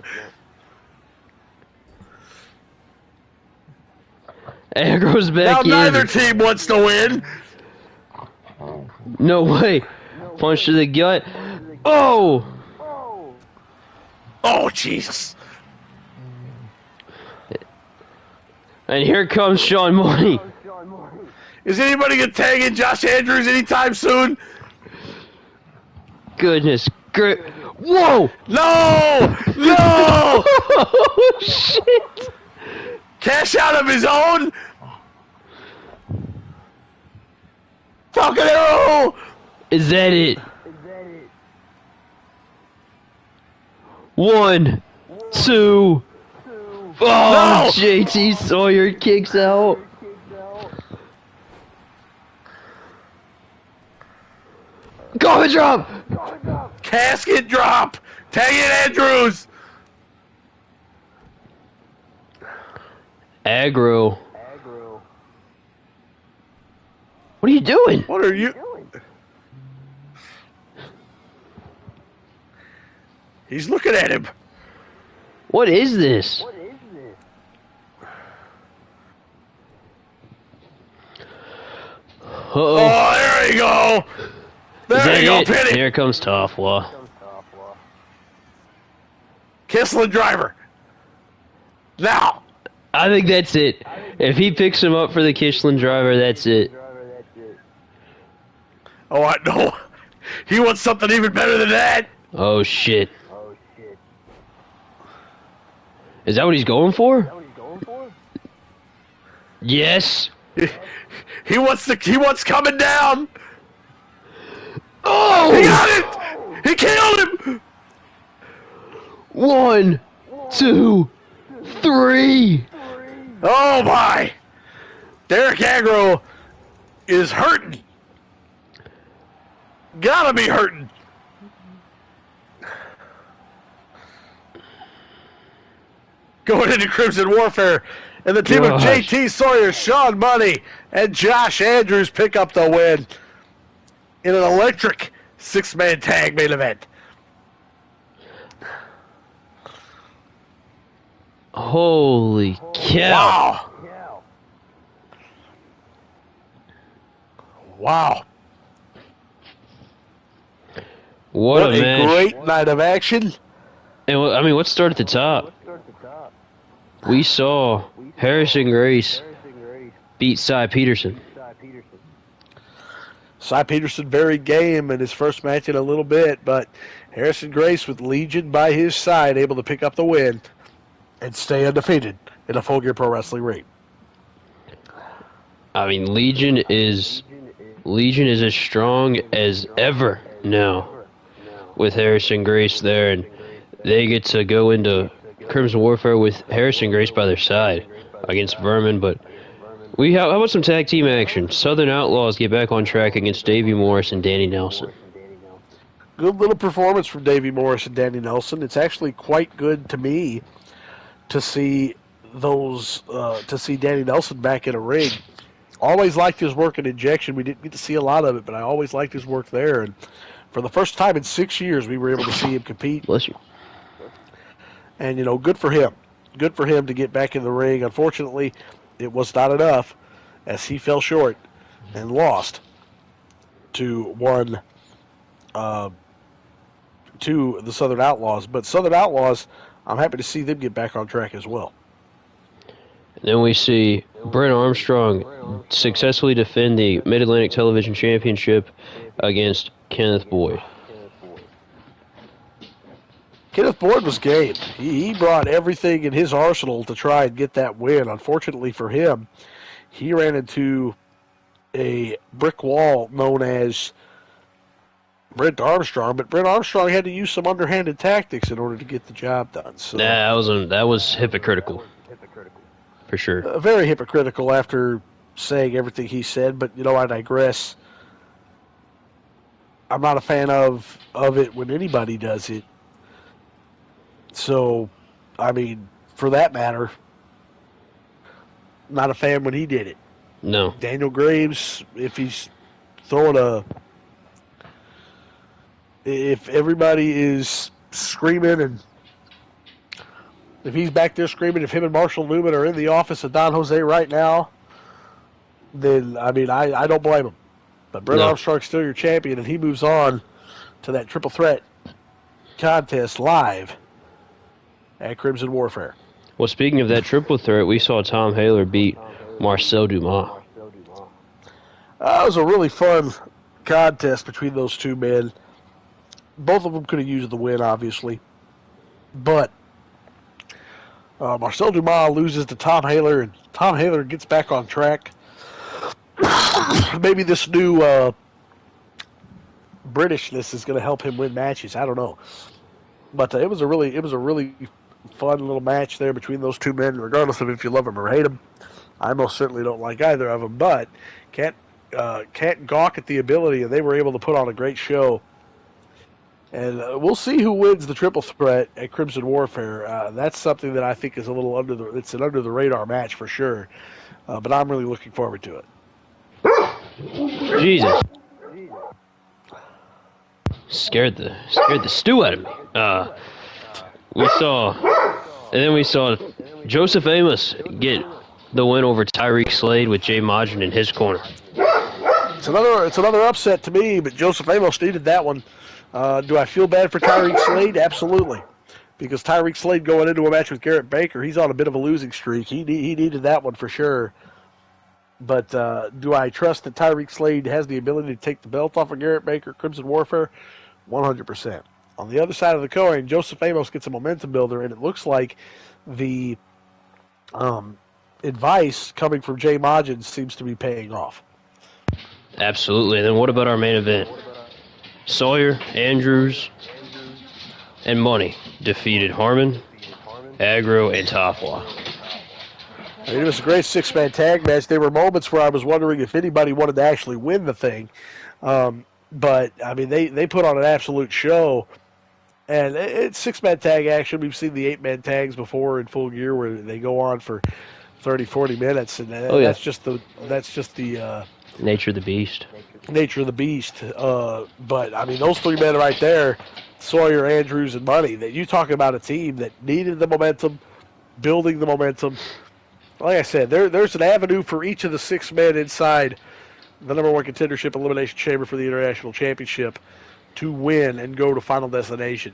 Aggro's Now back in. neither team wants to win. No way. Punch to the gut. Oh! Oh, Jesus. And here comes Shawn Money. Is anybody going to tag in Josh Andrews anytime soon? Goodness. Whoa! No! No! Oh, shit! Cash out of his own? Talking arrow! Is that it? 1, 2. Oh, No! JT Sawyer kicks out. Coffin drop! Casket drop! Tag it, Andrews! Aggro. What are you doing? What are you? He's looking at him. What is this? Uh-oh. Oh, there you go. Is There that you go, it? pin it. Here comes Taufua. Kissling driver. Now. I think that's it. If he picks him up for the Kishland driver, that's it. Oh, I know. He wants something even better than that. Oh, shit. Is that what he's going for? Yes. He wants coming down. Oh! He got it. He killed him. 1, 2, 3. Oh my! Derek Aggro is hurting. Gotta be hurting. Going into Crimson Warfare, and the team of Gosh. JT Sawyer, Shawn Money, and Josh Andrews pick up the win in an electric six-man tag main event. Holy cow. Wow. What a a match. great night of action. And I mean, let's start at the top. We saw Harrison Grace beat Peterson. Cy Peterson very game in his first match in a little bit, but Harrison Grace with Legion by his side able to pick up the win and stay undefeated in a Full Gear Pro Wrestling ring. I mean, Legion is as strong as ever now with Harrison Grace there, and they get to go into Crimson Warfare with Harrison Grace by their side against Vermin. But how about some tag team action? Southern Outlaws get back on track against Davey Morris and Danny Nelson. Good little performance from Davey Morris and Danny Nelson. It's actually quite good to me to see Danny Nelson back in a ring. Always liked his work in Injection. We didn't get to see a lot of it, but I always liked his work there. And for the first time in 6 years, we were able to see him compete. Bless you. And, good for him. Good for him to get back in the ring. Unfortunately, it was not enough as he fell short and lost to the Southern Outlaws. But Southern Outlaws, I'm happy to see them get back on track as well. Then we see Brent Armstrong successfully defend the Mid-Atlantic Television Championship against Kenneth Boyd. Kenneth Boyd was game. He brought everything in his arsenal to try and get that win. Unfortunately for him, he ran into a brick wall known as Brent Armstrong, but Brent Armstrong had to use some underhanded tactics in order to get the job done. So That was hypocritical. For sure. very hypocritical after saying everything he said, but I digress. I'm not a fan of it when anybody does it. So, I mean, for that matter, not a fan when he did it. No. Daniel Graves, if he's throwing if everybody is screaming and if he's back there screaming, if him and Marshall Newman are in the office of Don Jose right now, then, I mean, I don't blame him. But Brent Armstrong's still your champion, and he moves on to that triple threat contest live at Crimson Warfare. Well, speaking of that triple threat, we saw Tom Haler beat Marcel Dumas. It was a really fun contest between those two men. Both of them could have used the win, obviously. But Marcel Dumas loses to Tom Haler, and Tom Haler gets back on track. Maybe this new Britishness is going to help him win matches. I don't know. But it was a really fun little match there between those two men, regardless of if you love them or hate them. I most certainly don't like either of them, but can't can't gawk at the ability, and they were able to put on a great show. And we'll see who wins the triple threat at Crimson Warfare. That's something that I think is a little it's an under the radar match for sure. But I'm really looking forward to it. Jesus. Scared the stew out of me. We saw Joseph Amos get the win over Tyreek Slade with Jay Majin in his corner. It's another upset to me, but Joseph Amos needed that one. Do I feel bad for Tyreek Slade? Absolutely. Because Tyreek Slade going into a match with Garrett Baker, he's on a bit of a losing streak. He needed that one for sure. But do I trust that Tyreek Slade has the ability to take the belt off of Garrett Baker, Crimson Warfare? 100%. On the other side of the coin, Joseph Amos gets a momentum builder, and it looks like the advice coming from Jay Majin seems to be paying off. Absolutely. And then what about our main event? Sawyer, Andrews, and Money defeated Harman, Aggro, and Taufua. I mean, it was a great six-man tag match. There were moments where I was wondering if anybody wanted to actually win the thing. But, I mean, they put on an absolute show. And it's six-man tag action. We've seen the eight-man tags before in Full Gear where they go on for 30, 40 minutes. And that's just the nature of the beast. Nature of the beast. But, I mean, those three men right there, Sawyer, Andrews, and Money, that you talk about a team that needed the momentum, building the momentum. Like I said, there's an avenue for each of the six men inside the number one contendership elimination chamber for the International Championship to win and go to Final Destination.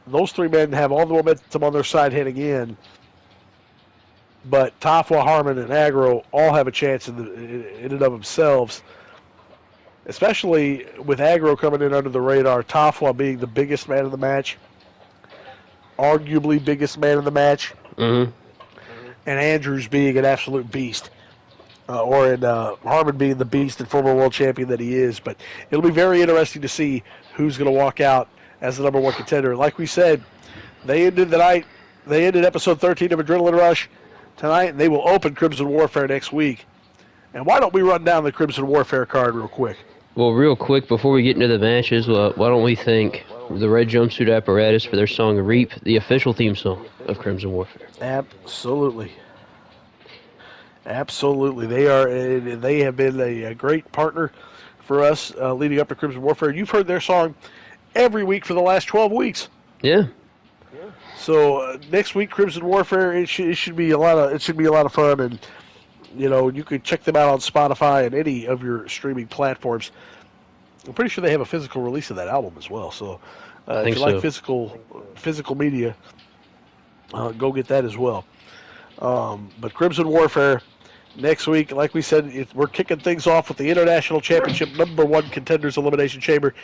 Those three men have all the momentum on their side heading in, but Taufua, Harman, and Aggro all have a chance in and of themselves, especially with Aggro coming in under the radar, Taufua being the biggest man in the match, arguably biggest man in the match, and Andrews being an absolute beast. Harman being the beast and former world champion that he is. But it'll be very interesting to see who's going to walk out as the number one contender. Like we said, they ended episode 13 of Adrenaline Rush tonight, and they will open Crimson Warfare next week. And why don't we run down the Crimson Warfare card real quick? Well, real quick, before we get into the matches, why don't we thank the Red Jumpsuit Apparatus for their song Reap, the official theme song of Crimson Warfare. Absolutely. Absolutely. They have been a great partner for us leading up to Crimson Warfare. You've heard their song every week for the last 12 weeks. Yeah. So next week, Crimson Warfare, it should be a lot of fun, and you can check them out on Spotify and any of your streaming platforms. I'm pretty sure they have a physical release of that album as well. So if you like physical media, go get that as well. But Crimson Warfare next week, like we said, we're kicking things off with the International Championship number one contenders elimination chamber.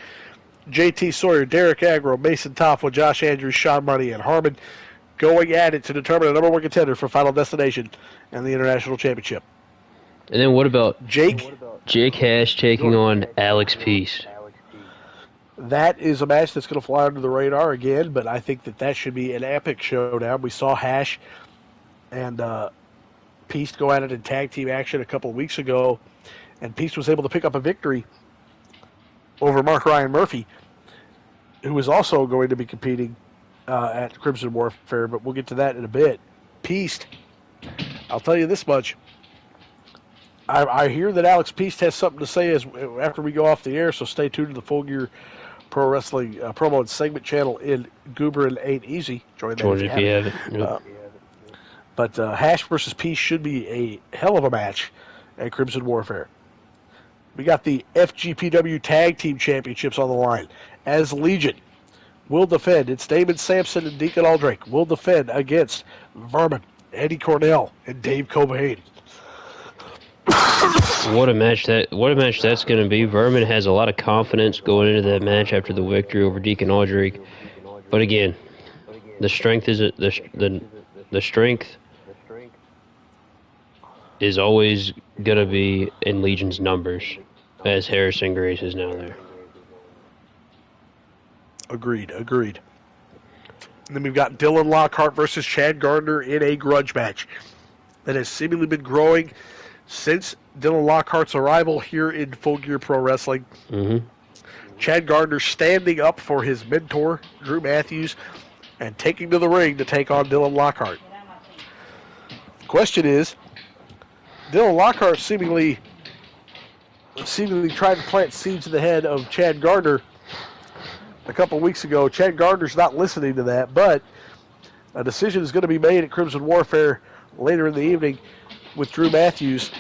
JT Sawyer, Derek Aggro, Mason Taufua, Josh Andrews, Shawn Money, and Harman going at it to determine the number one contender for Final Destination and the International Championship. And then what about Jake Hash taking on Alex Peace? That is a match that's going to fly under the radar again, but I think that should be an epic showdown. We saw Hash and Peace go at it in tag team action a couple of weeks ago, and Peace was able to pick up a victory over Mark Ryan Murphy, who is also going to be competing at Crimson Warfare, but we'll get to that in a bit. Peace, I'll tell you this much. I hear that Alex Peace has something to say after we go off the air, so stay tuned to the Full Gear Pro Wrestling promo and segment channel in Goober and Ain't Easy. Join that if you haven't. Yep. But Hash versus Peace should be a hell of a match at Crimson Warfare. We got the FGPW Tag Team Championships on the line. As Legion will defend, it's Damon Sampson and Deacon Aldrich will defend against Vermin, Eddie Cornell, and Dave Cobain. What a match that's going to be. Vermin has a lot of confidence going into that match after the victory over Deacon Aldrich. But again, the strength is always going to be in Legion's numbers, as Harryson Grace is now there. Agreed. And then we've got Dylan Lockhart versus Chad Gardner in a grudge match that has seemingly been growing since Dylan Lockhart's arrival here in Full Gear Pro Wrestling. Mm-hmm. Chad Gardner standing up for his mentor, Drew Matthews, and taking to the ring to take on Dylan Lockhart. The question is, Dylan Lockhart seemingly tried to plant seeds in the head of Chad Gardner a couple weeks ago. Chad Gardner's not listening to that, but a decision is going to be made at Crimson Warfare later in the evening with Drew Matthews.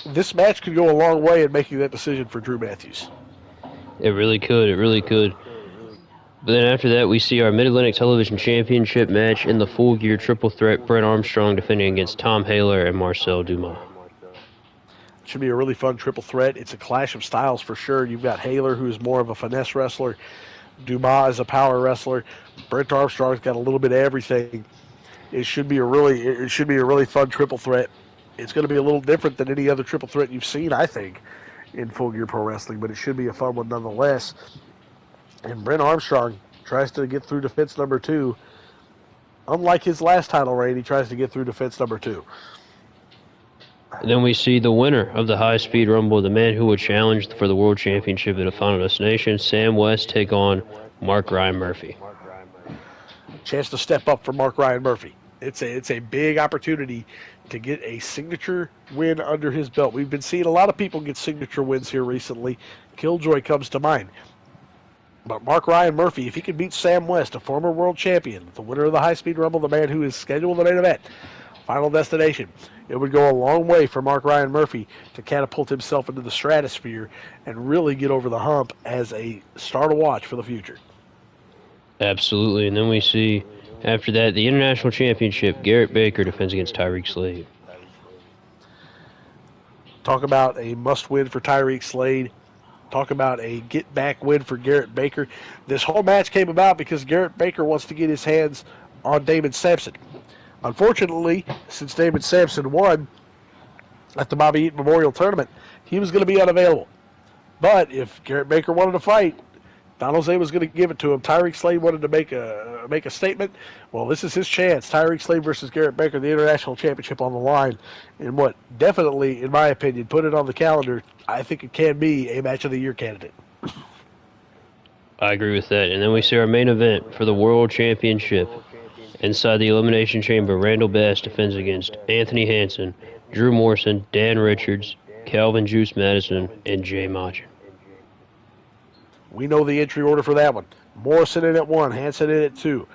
This match could go a long way in making that decision for Drew Matthews. It really could. It really could. But then after that, we see our Mid-Atlantic Television Championship match in the Full Gear Triple Threat. Brent Armstrong defending against Tom Haler and Marcel Dumas. Should be a really fun triple threat. It's a clash of styles for sure. You've got Haler, who's more of a finesse wrestler. Dumas is a power wrestler. Brent Armstrong's got a little bit of everything. It should be a really fun triple threat. It's going to be a little different than any other triple threat you've seen, I think, in Full Gear Pro Wrestling, but it should be a fun one nonetheless. And Brent Armstrong tries to get through defense number 2. Unlike his last title reign, he tries to get through defense number 2. And then we see the winner of the High Speed Rumble, the man who would challenge for the World Championship at a Final Destination, Sam West, take on Mark Ryan Murphy. Chance to step up for Mark Ryan Murphy. It's a big opportunity to get a signature win under his belt. We've been seeing a lot of people get signature wins here recently. Killjoy comes to mind. But Mark Ryan Murphy, if he can beat Sam West, a former world champion, the winner of the High Speed Rumble, the man who is scheduled the main event, Final Destination, it would go a long way for Mark Ryan Murphy to catapult himself into the stratosphere and really get over the hump as a star to watch for the future. Absolutely. And then we see, after that, the International Championship, Garrett Baker defends against Tyreek Slade. Talk about a must-win for Tyreek Slade. Talk about a get-back win for Garrett Baker. This whole match came about because Garrett Baker wants to get his hands on Damon Sampson. Unfortunately, since Damon Sampson won at the Bobby Eaton Memorial Tournament, he was going to be unavailable. But if Garrett Baker wanted to fight, Don Jose was going to give it to him. Tyreek Slade wanted to make a statement. Well, this is his chance. Tyreek Slade versus Garrett Baker, the International Championship on the line. And what definitely, in my opinion, put it on the calendar, I think it can be a Match of the Year candidate. I agree with that. And then we see our main event for the World Championship. Inside the Elimination Chamber, Randall Bass defends against Anthony Hansen, Drew Morrison, Dan Richards, Calvin Juice Madison, and Jay Majin. We know the entry order for that one. Morrison in at 1, Hansen in at 2,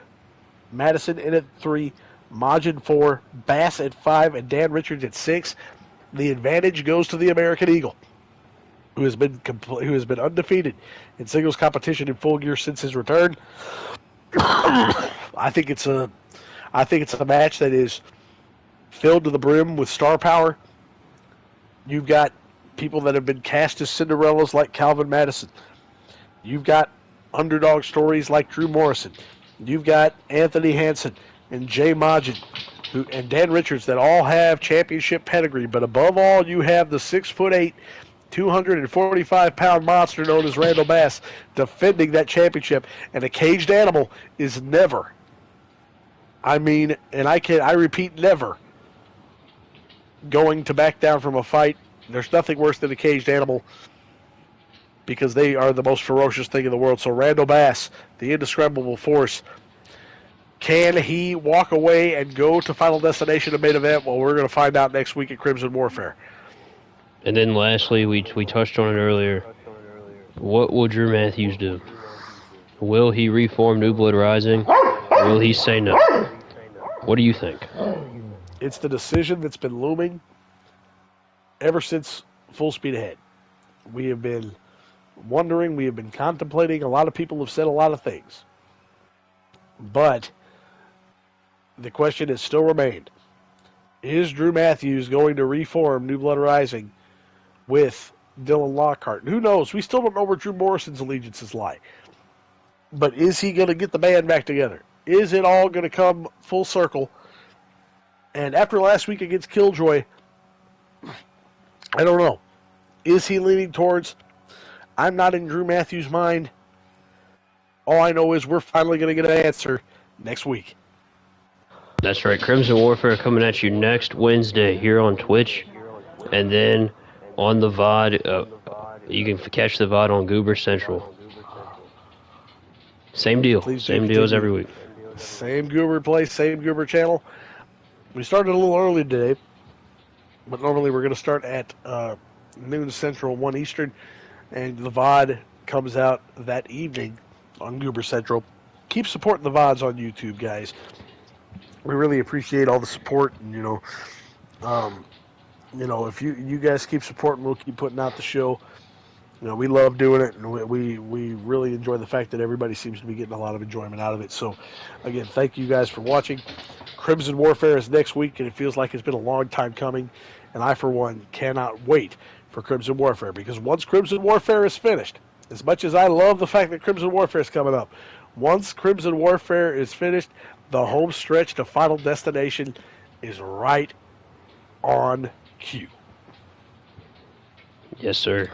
Madison in at 3, Majin 4, Bass at 5, and Dan Richards at 6. The advantage goes to the American Eagle, who has been undefeated in singles competition in Full Gear since his return. I think it's a match that is filled to the brim with star power. You've got people that have been cast as Cinderellas like Calvin Madison. You've got underdog stories like Drew Morrison. You've got Anthony Hansen and Jay Majin and Dan Richards that all have championship pedigree. But above all, you have the 6'8", 245-pound monster known as Randall Bass defending that championship. And a caged animal is never, I repeat, never going to back down from a fight. There's nothing worse than a caged animal because they are the most ferocious thing in the world. So Randall Bass, the indescribable force, can he walk away and go to Final Destination and main event? Well, we're going to find out next week at Crimson Warfare. And then lastly, we touched on it earlier. What will Drew Matthews do? Will he reform New Blood Rising? Or will he say no? What do you think? It's the decision that's been looming ever since Full Speed Ahead. We have been wondering, we have been contemplating. A lot of people have said a lot of things. But the question has still remained. Is Drew Matthews going to reform New Blood Rising with Dylan Lockhart? And who knows? We still don't know where Drew Morrison's allegiances lie. But is he going to get the band back together? Is it all going to come full circle? And after last week against Killjoy, I don't know. Is he leaning towards, I'm not in Drew Matthews' mind. All I know is we're finally going to get an answer next week. That's right. Crimson Warfare coming at you next Wednesday here on Twitch. And then on the VOD, you can catch the VOD on Goober Central. Same deal. Please do Same deals continue. every week. Same Goober place, same Goober channel. We started a little early today, but normally we're going to start at noon Central, 1 Eastern, and the VOD comes out that evening on Goober Central. Keep supporting the VODs on YouTube, guys. We really appreciate all the support, and if you guys keep supporting, we'll keep putting out the show. We love doing it, and we really enjoy the fact that everybody seems to be getting a lot of enjoyment out of it. So, again, thank you guys for watching. Crimson Warfare is next week, and it feels like it's been a long time coming. And I, for one, cannot wait for Crimson Warfare, because once Crimson Warfare is finished, as much as I love the fact that Crimson Warfare is coming up, once Crimson Warfare is finished, the home stretch to Final Destination is right on cue. Yes, sir.